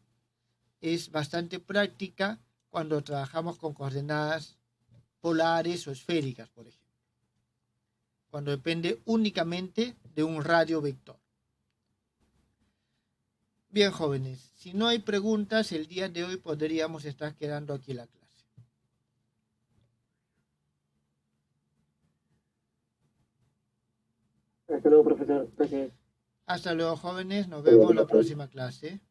es bastante práctica cuando trabajamos con coordenadas polares o esféricas, por ejemplo, cuando depende únicamente de un radio vector. Bien, jóvenes, si no hay preguntas, el día de hoy podríamos estar quedando aquí la clase. Hasta luego, profesor. Gracias. Hasta luego, jóvenes. Nos vemos en la próxima clase.